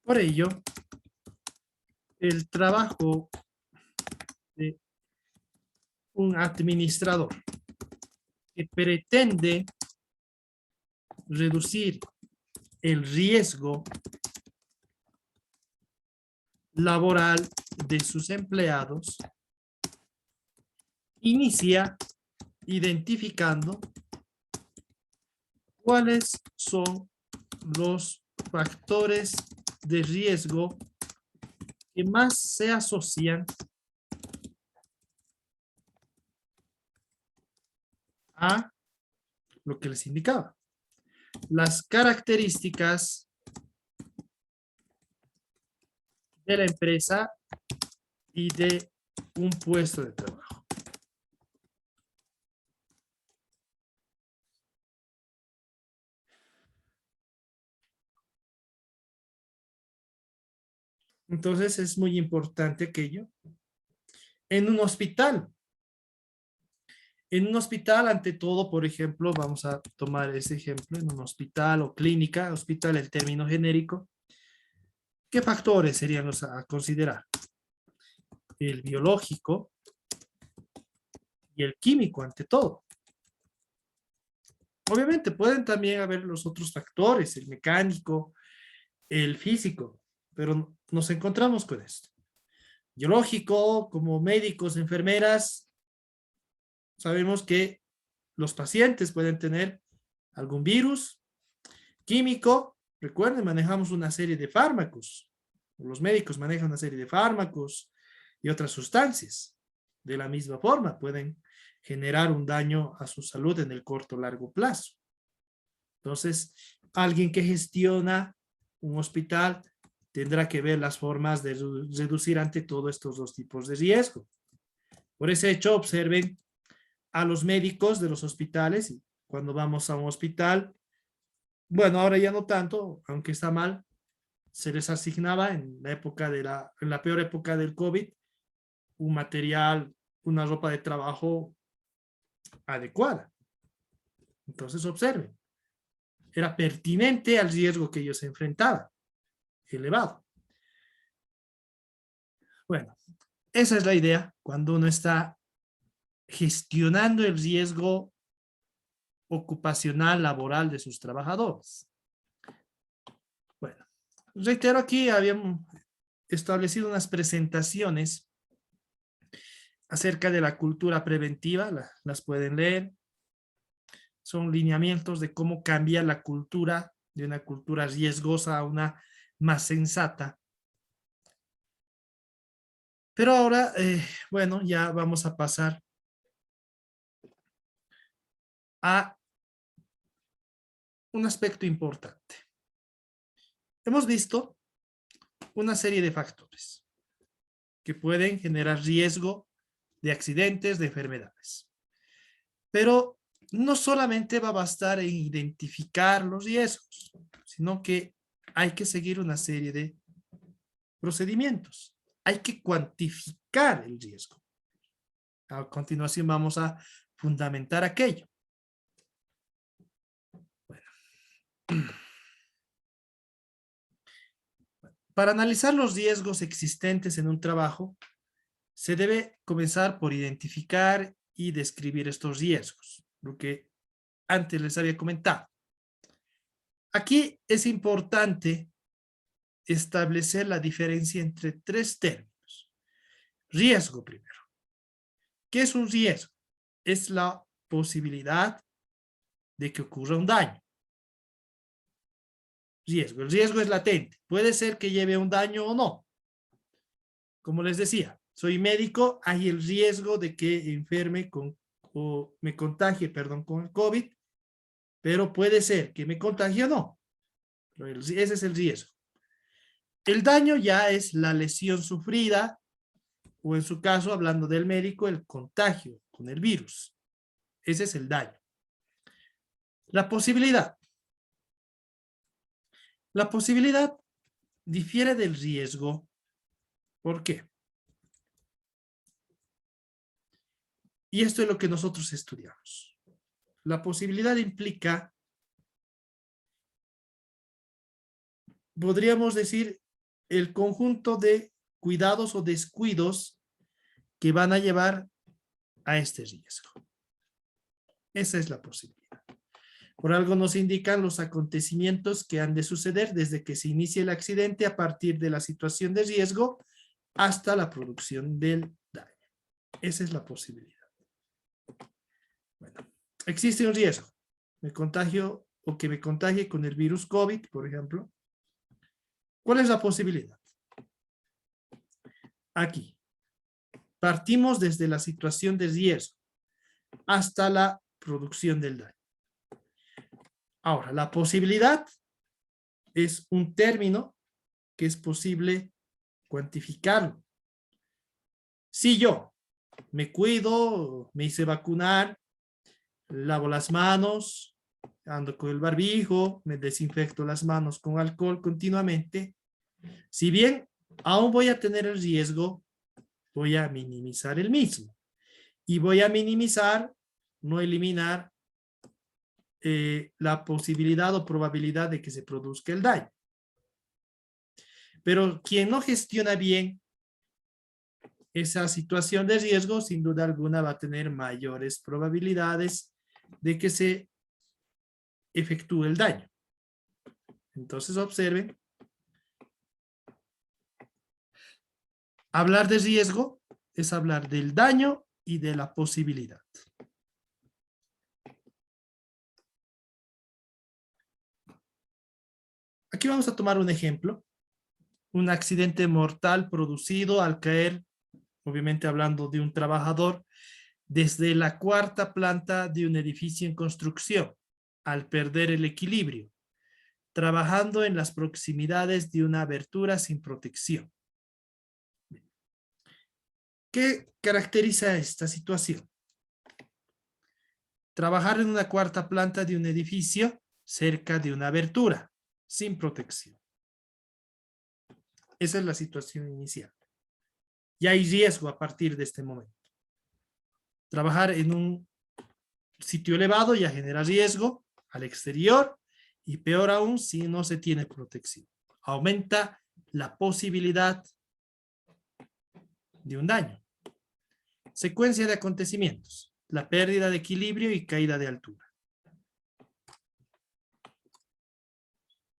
Por ello, el trabajo de un administrador que pretende reducir el riesgo laboral de sus empleados inicia identificando cuáles son los factores de riesgo que más se asocian a lo que les indicaba. Las características de la empresa y de un puesto de trabajo. Entonces es muy importante aquello. En un hospital, ante todo, por ejemplo, vamos a tomar ese ejemplo, en un hospital o clínica, hospital, el término genérico, ¿qué factores serían los a considerar? El biológico y el químico, ante todo. Obviamente pueden también haber los otros factores, el mecánico, el físico, pero nos encontramos con esto. Biológico, como médicos, enfermeras, sabemos que los pacientes pueden tener algún virus. Químico, recuerden, manejamos una serie de fármacos. Los médicos manejan una serie de fármacos y otras sustancias. De la misma forma, pueden generar un daño a su salud en el corto o largo plazo. Entonces, alguien que gestiona un hospital tendrá que ver las formas de reducir ante todo estos dos tipos de riesgo. Por ese hecho, observen a los médicos de los hospitales y cuando vamos a un hospital, bueno, ahora ya no tanto, aunque está mal, se les asignaba en la época en la peor época del COVID, un material, una ropa de trabajo adecuada. Entonces observen, era pertinente al riesgo que ellos se enfrentaban, elevado. Bueno, esa es la idea cuando uno está gestionando el riesgo ocupacional laboral de sus trabajadores. Bueno, reitero, aquí habíamos establecido unas presentaciones acerca de la cultura preventiva, las pueden leer. Son lineamientos de cómo cambia la cultura de una cultura riesgosa a una más sensata. Pero ahora, bueno, ya vamos a pasar a un aspecto importante. Hemos visto una serie de factores que pueden generar riesgo de accidentes, de enfermedades. Pero no solamente va a bastar en identificar los riesgos, sino que hay que seguir una serie de procedimientos. Hay que cuantificar el riesgo. A continuación vamos a fundamentar aquello. Bueno. Para analizar los riesgos existentes en un trabajo, se debe comenzar por identificar y describir estos riesgos, lo que antes les había comentado. Aquí es importante establecer la diferencia entre tres términos. Riesgo primero. ¿Qué es un riesgo? Es la posibilidad de que ocurra un daño. Riesgo. El riesgo es latente. Puede ser que lleve un daño o no. Como les decía, soy médico, hay el riesgo de que enferme o me contagie, perdón, con el COVID, pero puede ser que me contagie o no. Ese es el riesgo. El daño ya es la lesión sufrida, o en su caso, hablando del médico, el contagio con el virus. Ese es el daño. La posibilidad. La posibilidad difiere del riesgo. ¿Por qué? Y esto es lo que nosotros estudiamos. la posibilidad implica, podríamos decir, el conjunto de cuidados o descuidos que van a llevar a este riesgo. Esa es la posibilidad. Por algo nos indican los acontecimientos que han de suceder desde que se inicie el accidente a partir de la situación de riesgo hasta la producción del daño. Esa es la posibilidad. Bueno, existe un riesgo. Me contagio o que me contagie con el virus COVID, por ejemplo. ¿Cuál es la posibilidad? Aquí. Partimos desde la situación de riesgo hasta la producción del daño. Ahora, la posibilidad es un término que es posible cuantificarlo. Si yo me cuido, me hice vacunar, lavo las manos, ando con el barbijo, me desinfecto las manos con alcohol continuamente, si bien aún voy a tener el riesgo, voy a minimizar el mismo. Y voy a minimizar, no eliminar, la posibilidad o probabilidad de que se produzca el daño. Pero quien no gestiona bien esa situación de riesgo, sin duda alguna va a tener mayores probabilidades de que se efectúe el daño. Entonces observen, hablar de riesgo es hablar del daño y de la posibilidad. Aquí vamos a tomar un ejemplo. Un accidente mortal producido al caer, obviamente hablando de un trabajador, desde la cuarta planta de un edificio en construcción, al perder el equilibrio, trabajando en las proximidades de una abertura sin protección. ¿Qué caracteriza esta situación? Trabajar en una cuarta planta de un edificio cerca de una abertura, sin protección. Esa es la situación inicial. Y hay riesgo a partir de este momento. Trabajar en un sitio elevado ya genera riesgo al exterior y peor aún si no se tiene protección. Aumenta la posibilidad de un daño. Secuencia de acontecimientos. La pérdida de equilibrio y caída de altura.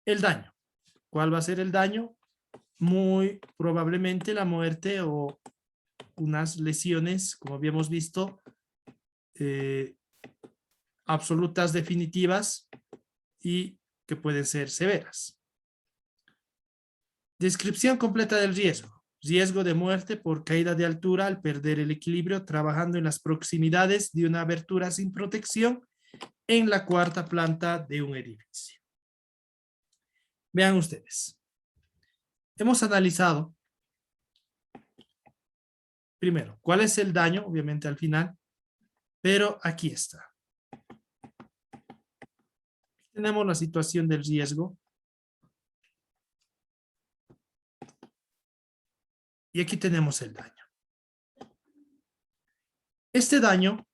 El daño. ¿Cuál va a ser el daño? Muy probablemente la muerte o unas lesiones, como habíamos visto, absolutas, definitivas y que pueden ser severas. Descripción completa del riesgo. Riesgo de muerte por caída de altura al perder el equilibrio trabajando en las proximidades de una abertura sin protección en la cuarta planta de un edificio. Vean ustedes. Hemos analizado primero cuál es el daño, obviamente al final, pero aquí está. Tenemos la situación del riesgo. Y aquí tenemos el daño. Este daño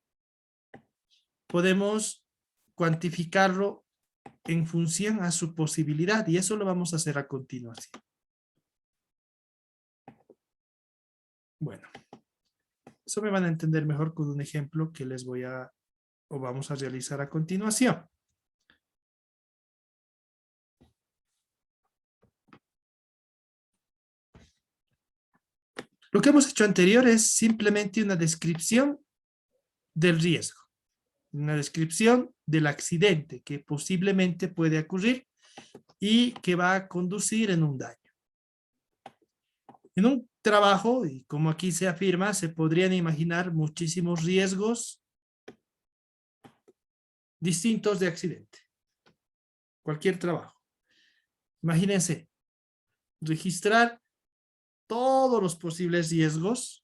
podemos cuantificarlo en función a su posibilidad y eso lo vamos a hacer a continuación. Bueno, eso me van a entender mejor con un ejemplo que les voy a o vamos a realizar a continuación. Lo que hemos hecho anterior es simplemente una descripción del riesgo, una descripción del accidente que posiblemente puede ocurrir y que va a conducir en un daño. En un trabajo, y como aquí se afirma, se podrían imaginar muchísimos riesgos distintos de accidente. Cualquier trabajo. Imagínense, registrar todos los posibles riesgos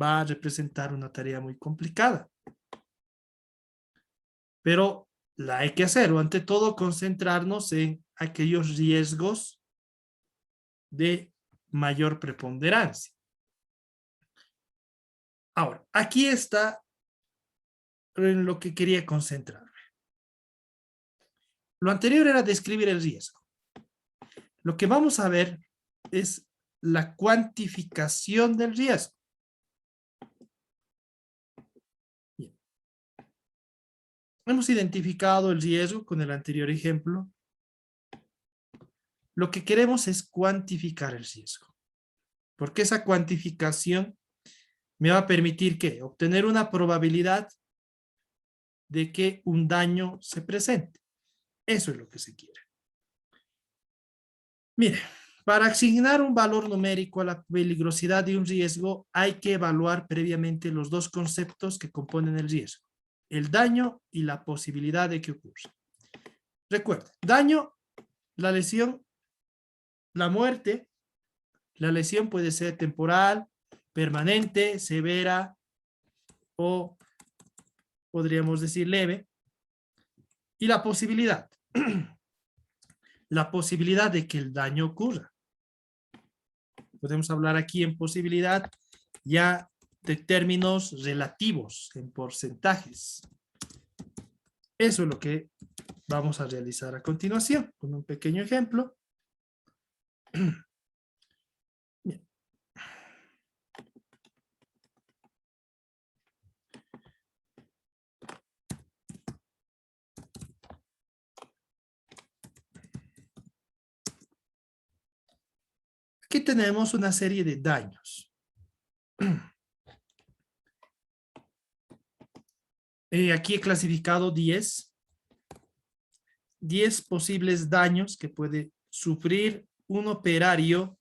va a representar una tarea muy complicada. Pero la hay que hacer, o ante todo concentrarnos en aquellos riesgos de mayor preponderancia. Ahora, aquí está en lo que quería concentrarme. Lo anterior era describir el riesgo. Lo que vamos a ver es la cuantificación del riesgo. Bien. Hemos identificado el riesgo con el anterior ejemplo. Lo que queremos es cuantificar el riesgo, porque esa cuantificación me va a permitir ¿qué? Obtener una probabilidad de que un daño se presente. Eso es lo que se quiere. Mire, para asignar un valor numérico a la peligrosidad de un riesgo, hay que evaluar previamente los dos conceptos que componen el riesgo: el daño y la posibilidad de que ocurra. Recuerda, daño, la lesión, la muerte. La lesión puede ser temporal, permanente, severa o podríamos decir leve. Y la posibilidad. La posibilidad de que el daño ocurra. Podemos hablar aquí en posibilidad ya de términos relativos, en porcentajes. Eso es lo que vamos a realizar a continuación, con un pequeño ejemplo. Bien. Aquí tenemos una serie de daños. Aquí he clasificado 10 posibles daños que puede sufrir un operario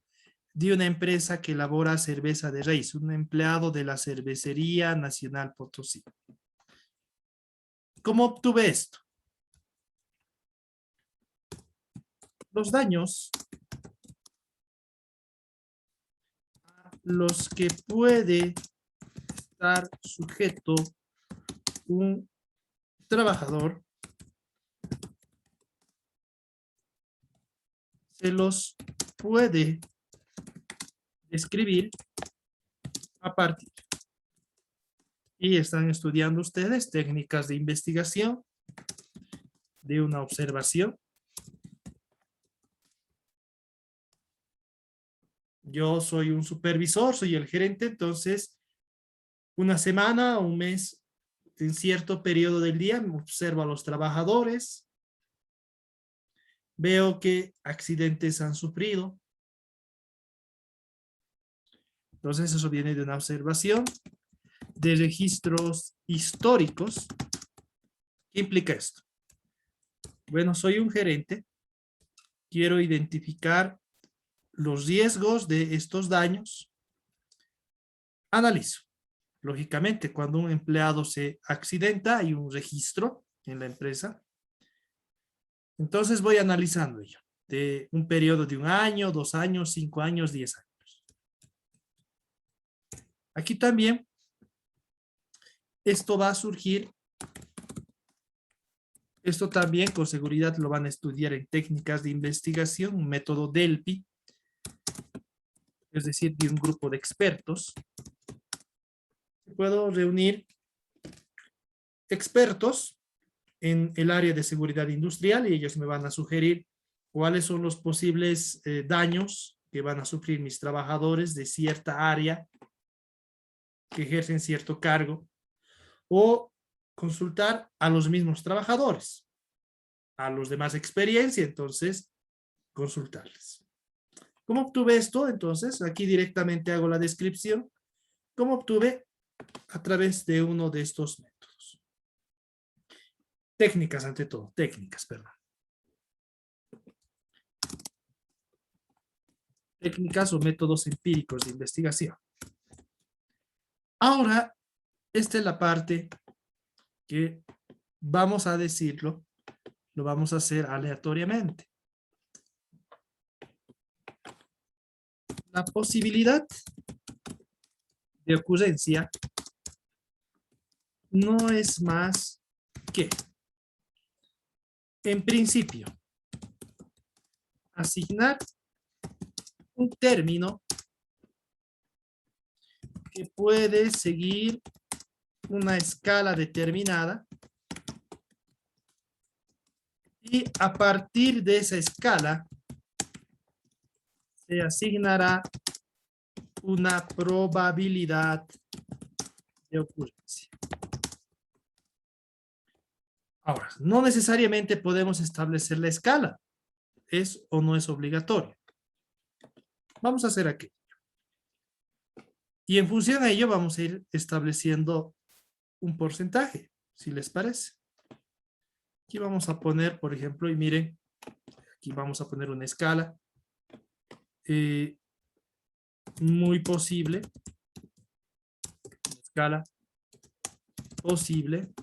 de una empresa que elabora cerveza de raíz, un empleado de la Cervecería Nacional Potosí. ¿Cómo obtuve esto? Los daños a los que puede estar sujeto un trabajador se los puede describir a partir. Y están estudiando ustedes técnicas de investigación, de una observación. Yo soy un supervisor, soy el gerente, entonces una semana o un mes, en cierto periodo del día, me observo a los trabajadores, veo qué accidentes han sufrido. Entonces eso viene de una observación de registros históricos. ¿Qué implica esto? Bueno, soy un gerente, quiero identificar los riesgos de estos daños. Analizo. Lógicamente, cuando un empleado se accidenta, hay un registro en la empresa. Entonces voy analizando yo, de un periodo de 1 año, 2 años, 5 años, 10 años. Aquí también, esto va a surgir, esto también con seguridad lo van a estudiar en técnicas de investigación, un método DELPI, es decir, de un grupo de expertos. Puedo reunir expertos en el área de seguridad industrial y ellos me van a sugerir cuáles son los posibles daños que van a sufrir mis trabajadores de cierta área que ejercen cierto cargo, o consultar a los mismos trabajadores, a los de más experiencia, entonces consultarles. ¿Cómo obtuve esto? Entonces aquí directamente hago la descripción. ¿Cómo obtuve? A través de uno de estos métodos. Técnicas ante todo, técnicas, perdón. Técnicas o métodos empíricos de investigación. Ahora, esta es la parte que vamos a decirlo, lo vamos a hacer aleatoriamente. La posibilidad de ocurrencia no es más que, en principio, asignar un término que puede seguir una escala determinada y a partir de esa escala se asignará una probabilidad de ocurrencia. Ahora, no necesariamente podemos establecer la escala. ¿Es o no es obligatorio? Vamos a hacer aquello. Y en función a ello vamos a ir estableciendo un porcentaje, si les parece. Aquí vamos a poner, por ejemplo, y miren, aquí vamos a poner una escala. Muy posible. Escala posible.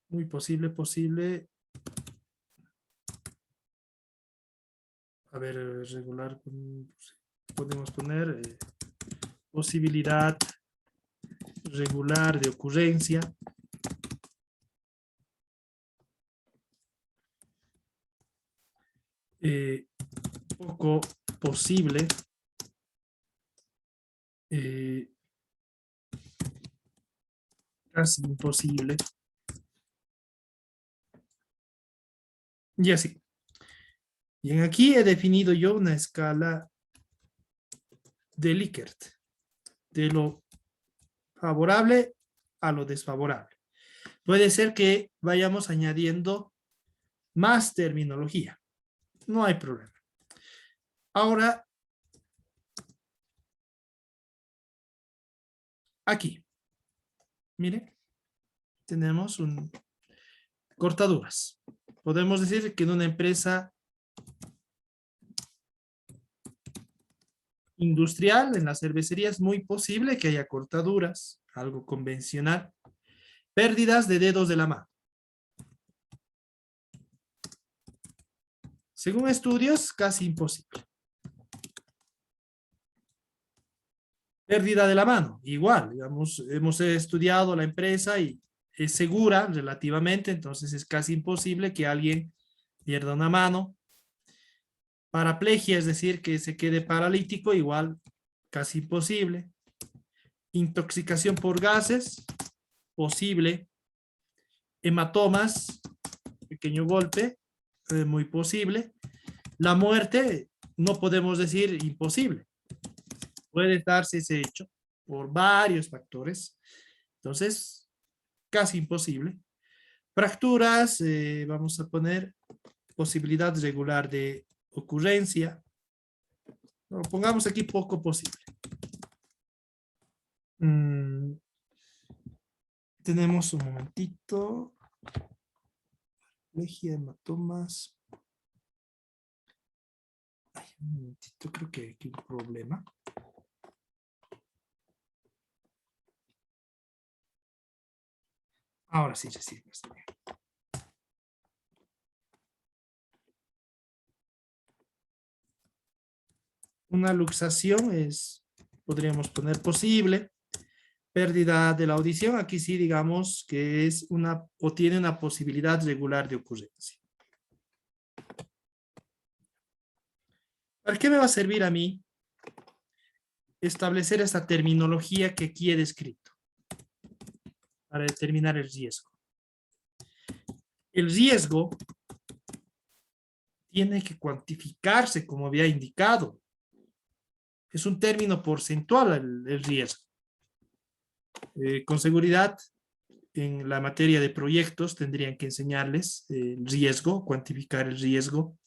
Muy posible. A ver, regular, podemos poner posibilidad regular de ocurrencia. Poco posible. Casi imposible. Y así. Bien, aquí he definido yo una escala de Likert, de lo favorable a lo desfavorable. Puede ser que vayamos añadiendo más terminología. No hay problema. Ahora, aquí. Mire, tenemos un cortaduras. Podemos decir que en una empresa industrial, en la cervecería, es muy posible que haya cortaduras, algo convencional. Pérdidas de dedos de la mano. Según estudios, casi imposible. Pérdida de la mano, igual, digamos, hemos estudiado la empresa y es segura relativamente, entonces es casi imposible que alguien pierda una mano. Paraplegia, es decir, que se quede paralítico, igual, casi imposible. Intoxicación por gases, posible. Hematomas, pequeño golpe, muy posible. La muerte, no podemos decir imposible. Puede darse ese hecho por varios factores. Entonces, casi imposible. Fracturas, vamos a poner posibilidad regular de ocurrencia. No, pongamos aquí poco posible. Tenemos un momentito. Legia, hematomas. Ay, un momentito, creo que aquí hay un problema. Ahora sí, está bien. Una luxación es, podríamos poner posible. Pérdida de la audición, aquí sí digamos que es una, o tiene una posibilidad regular de ocurrencia. ¿Para qué me va a servir a mí establecer esta terminología que aquí he descrito? Para determinar el riesgo. El riesgo tiene que cuantificarse, como había indicado. Es un término porcentual el riesgo. Con seguridad, en la materia de proyectos tendrían que enseñarles el riesgo, cuantificar el riesgo.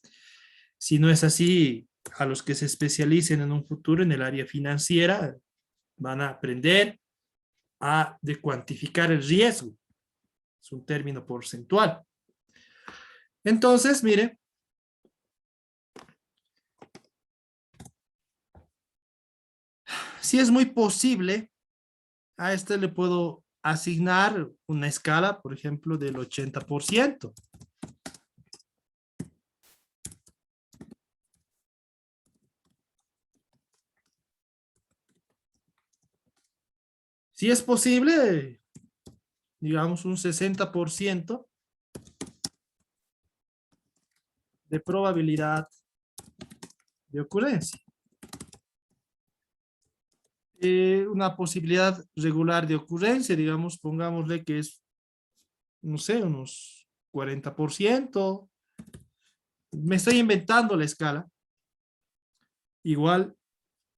Si no es así, a los que se especialicen en un futuro en el área financiera van a aprender de cuantificar el riesgo. Es un término porcentual. Entonces, mire, si es muy posible, a este le puedo asignar una escala, por ejemplo, del 80%. Si es posible, digamos un 60% de probabilidad de ocurrencia. Una posibilidad regular de ocurrencia, digamos, pongámosle que es, no sé, unos 40%. Me estoy inventando la escala. Igual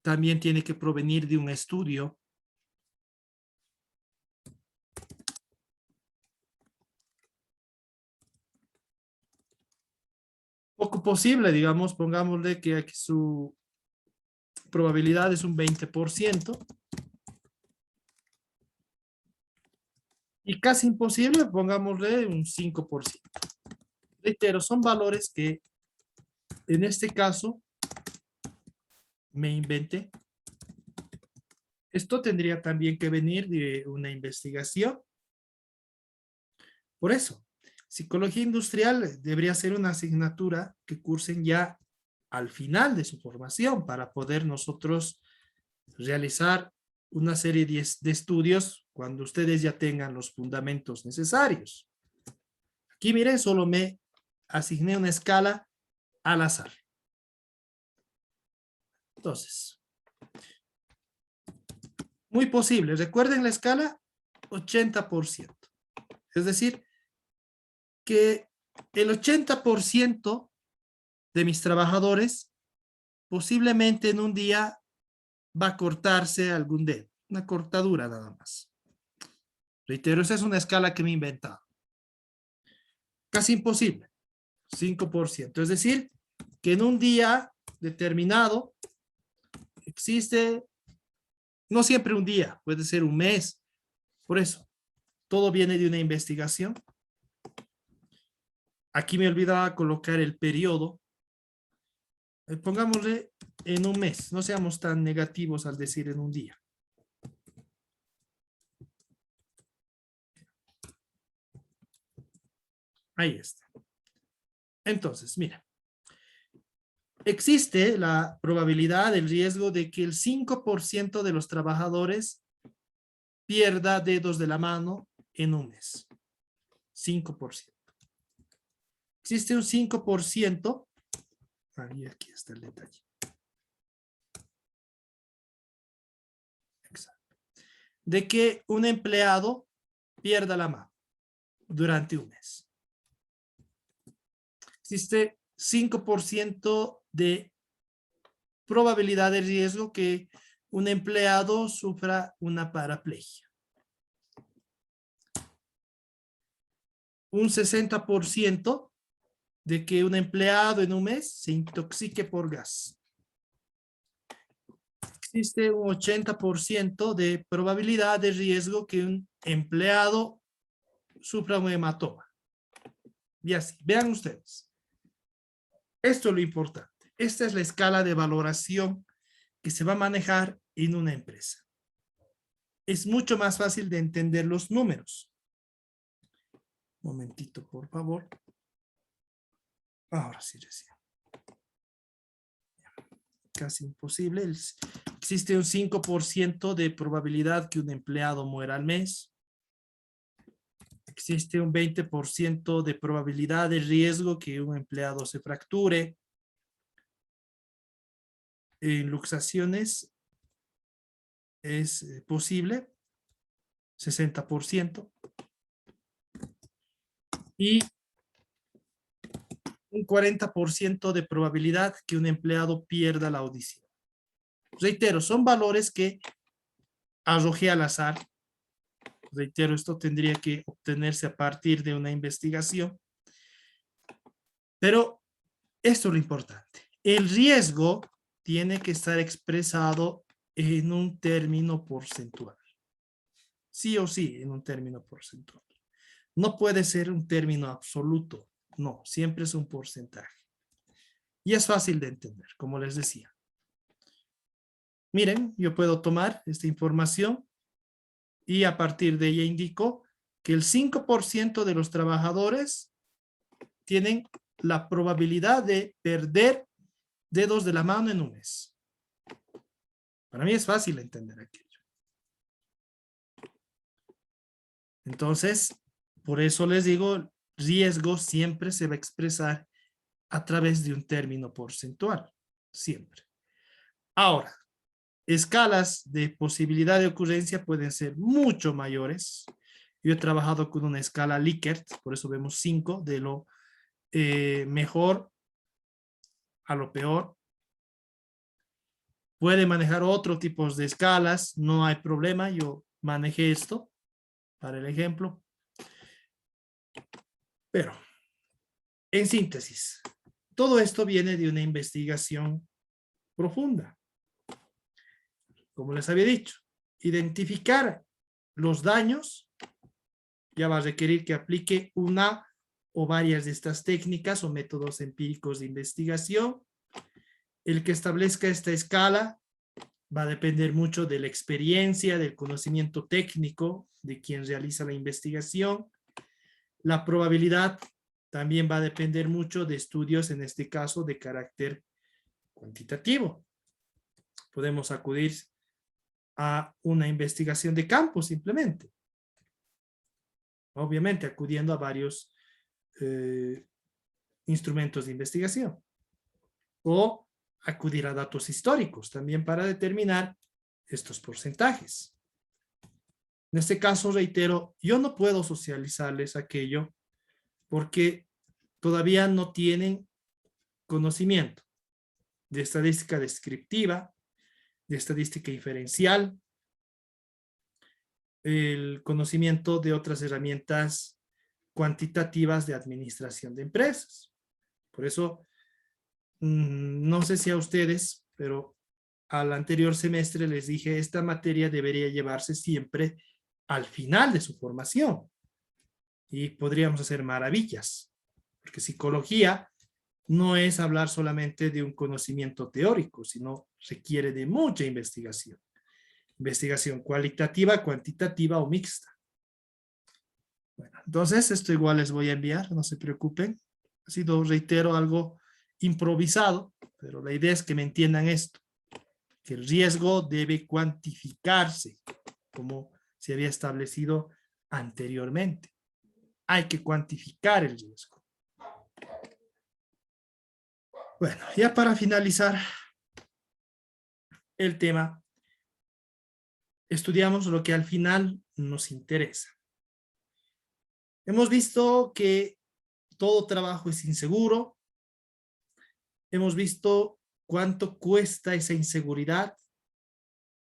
también tiene que provenir de un estudio. Poco posible, digamos, pongámosle que aquí su probabilidad es un 20%. Y casi imposible, pongámosle un 5%. Reitero, son valores que en este caso me inventé. Esto tendría también que venir de una investigación. Por eso, psicología industrial debería ser una asignatura que cursen ya al final de su formación para poder nosotros realizar una serie de estudios cuando ustedes ya tengan los fundamentos necesarios. Aquí miren, solo me asigné una escala al azar. Entonces, muy posible. Recuerden la escala 80%. Es decir, que el 80% de mis trabajadores posiblemente en un día va a cortarse algún dedo. Una cortadura nada más. Reitero, esa es una escala que me he inventado. Casi imposible. 5%. Es decir, que en un día determinado existe, no siempre un día, puede ser un mes. Por eso, todo viene de una investigación. Aquí me olvidaba colocar el periodo. Pongámosle en un mes. No seamos tan negativos al decir en un día. Ahí está. Entonces, mira. Existe la probabilidad, el riesgo de que el 5% de los trabajadores pierda dedos de la mano en un mes. 5%. Existe un 5%. Ahí aquí está el detalle. Exacto. De que un empleado pierda la mano durante un mes. Existe 5% de probabilidad de riesgo que un empleado sufra una paraplegia. Un 60% de que un empleado en un mes se intoxique por gas. Existe un 80% de probabilidad de riesgo que un empleado sufra un hematoma. Y así, vean ustedes. Esto es lo importante. Esta es la escala de valoración que se va a manejar en una empresa. Es mucho más fácil de entender los números. Un momentito, por favor. Ahora sí, recién. Casi imposible. Existe un 5% de probabilidad que un empleado muera al mes. Existe un 20% de probabilidad de riesgo que un empleado se fracture. En luxaciones es posible, 60%. Y un 40% de probabilidad que un empleado pierda la audición. Reitero, son valores que arrojé al azar. Reitero, esto tendría que obtenerse a partir de una investigación. Pero esto es lo importante. El riesgo tiene que estar expresado en un término porcentual. Sí o sí, en un término porcentual. No puede ser un término absoluto. No, siempre es un porcentaje. Y es fácil de entender, como les decía. Miren, yo puedo tomar esta información y a partir de ella indico que el 5% de los trabajadores tienen la probabilidad de perder dedos de la mano en un mes. Para mí es fácil entender aquello. Entonces, por eso les digo, riesgo siempre se va a expresar a través de un término porcentual. siempre. Ahora, escalas de posibilidad de ocurrencia pueden ser mucho mayores. Yo he trabajado con una escala Likert, por eso vemos 5, de lo mejor a lo peor. Puede manejar otros tipos de escalas, no hay problema. Yo manejé esto para el ejemplo. Pero, en síntesis, todo esto viene de una investigación profunda. Como les había dicho, identificar los daños ya va a requerir que aplique una o varias de estas técnicas o métodos empíricos de investigación. El que establezca esta escala va a depender mucho de la experiencia, del conocimiento técnico de quien realiza la investigación. La probabilidad también va a depender mucho de estudios, en este caso, de carácter cuantitativo. Podemos acudir a una investigación de campo simplemente. Obviamente acudiendo a varios instrumentos de investigación. O acudir a datos históricos también para determinar estos porcentajes. En este caso, reitero, yo no puedo socializarles aquello porque todavía no tienen conocimiento de estadística descriptiva, de estadística inferencial, el conocimiento de otras herramientas cuantitativas de administración de empresas. Por eso, no sé si a ustedes, pero al anterior semestre les dije, esta materia debería llevarse siempre al final de su formación. Y podríamos hacer maravillas, porque psicología no es hablar solamente de un conocimiento teórico, sino requiere de mucha investigación. Investigación cualitativa, cuantitativa o mixta. Bueno, entonces esto igual les voy a enviar, no se preocupen. Ha sido, reitero, algo improvisado, pero la idea es que me entiendan esto, que el riesgo debe cuantificarse, como se había establecido anteriormente. Hay que cuantificar el riesgo. Bueno, ya para finalizar el tema, estudiamos lo que al final nos interesa. Hemos visto que todo trabajo es inseguro. Hemos visto cuánto cuesta esa inseguridad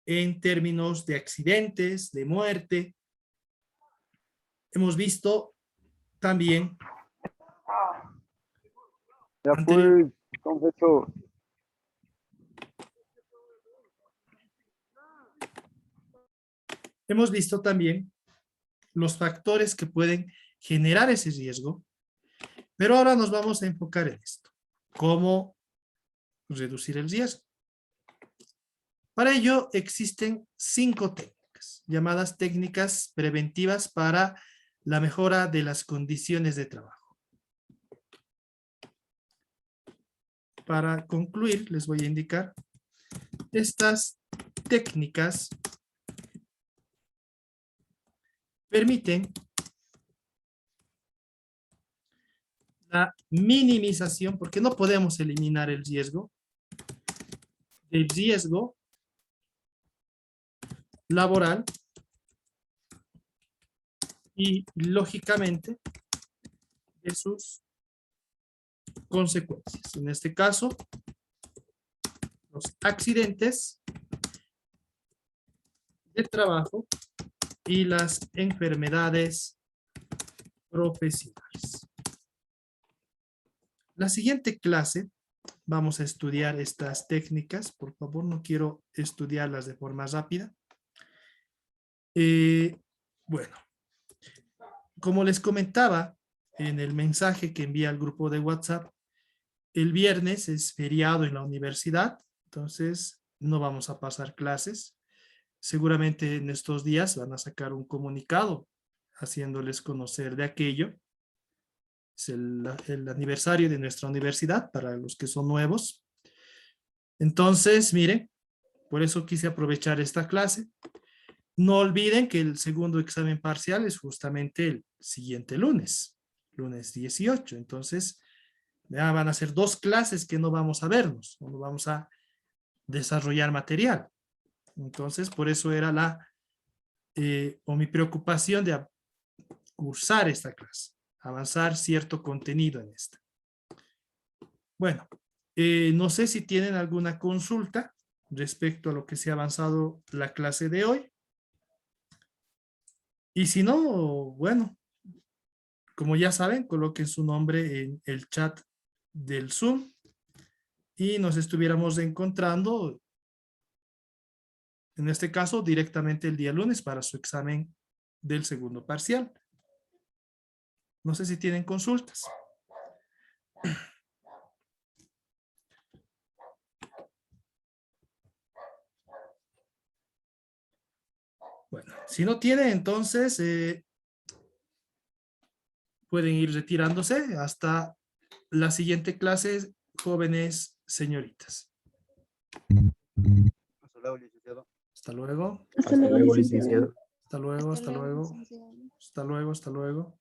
en términos de accidentes, de muerte. Hemos visto también Ya fue, confesor. Hemos visto también los factores que pueden generar ese riesgo, pero ahora nos vamos a enfocar en esto. ¿Cómo reducir el riesgo? Para ello existen 5 técnicas, llamadas técnicas preventivas para la mejora de las condiciones de trabajo. Para concluir, les voy a indicar estas técnicas permiten la minimización, porque no podemos eliminar el riesgo laboral y, lógicamente, de sus consecuencias. En este caso, los accidentes de trabajo y las enfermedades profesionales. La siguiente clase vamos a estudiar estas técnicas. Por favor, no quiero estudiarlas de forma rápida. Bueno, como les comentaba en el mensaje que envié al grupo de WhatsApp, el viernes es feriado en la universidad, entonces no vamos a pasar clases. Seguramente en estos días van a sacar un comunicado haciéndoles conocer de aquello. Es el aniversario de nuestra universidad para los que son nuevos. Entonces, miren, por eso quise aprovechar esta clase. No olviden que el segundo examen parcial es justamente el siguiente lunes, lunes 18. Entonces, Ya van a ser 2 clases que no vamos a vernos, no vamos a desarrollar material. Entonces, por eso era mi preocupación de cursar esta clase, avanzar cierto contenido en esta. Bueno, no sé si tienen alguna consulta respecto a lo que se ha avanzado la clase de hoy. Y si no, bueno, como ya saben, coloquen su nombre en el chat del Zoom y nos estuviéramos encontrando, en este caso, directamente el día lunes para su examen del segundo parcial. No sé si tienen consultas. Bueno, si no tienen, entonces pueden ir retirándose hasta la siguiente clase, jóvenes señoritas. Hasta luego, licenciado. Hasta luego. Hasta luego, licenciado. Hasta luego, Hasta hasta luego, luego. licenciado. Hasta luego, hasta luego.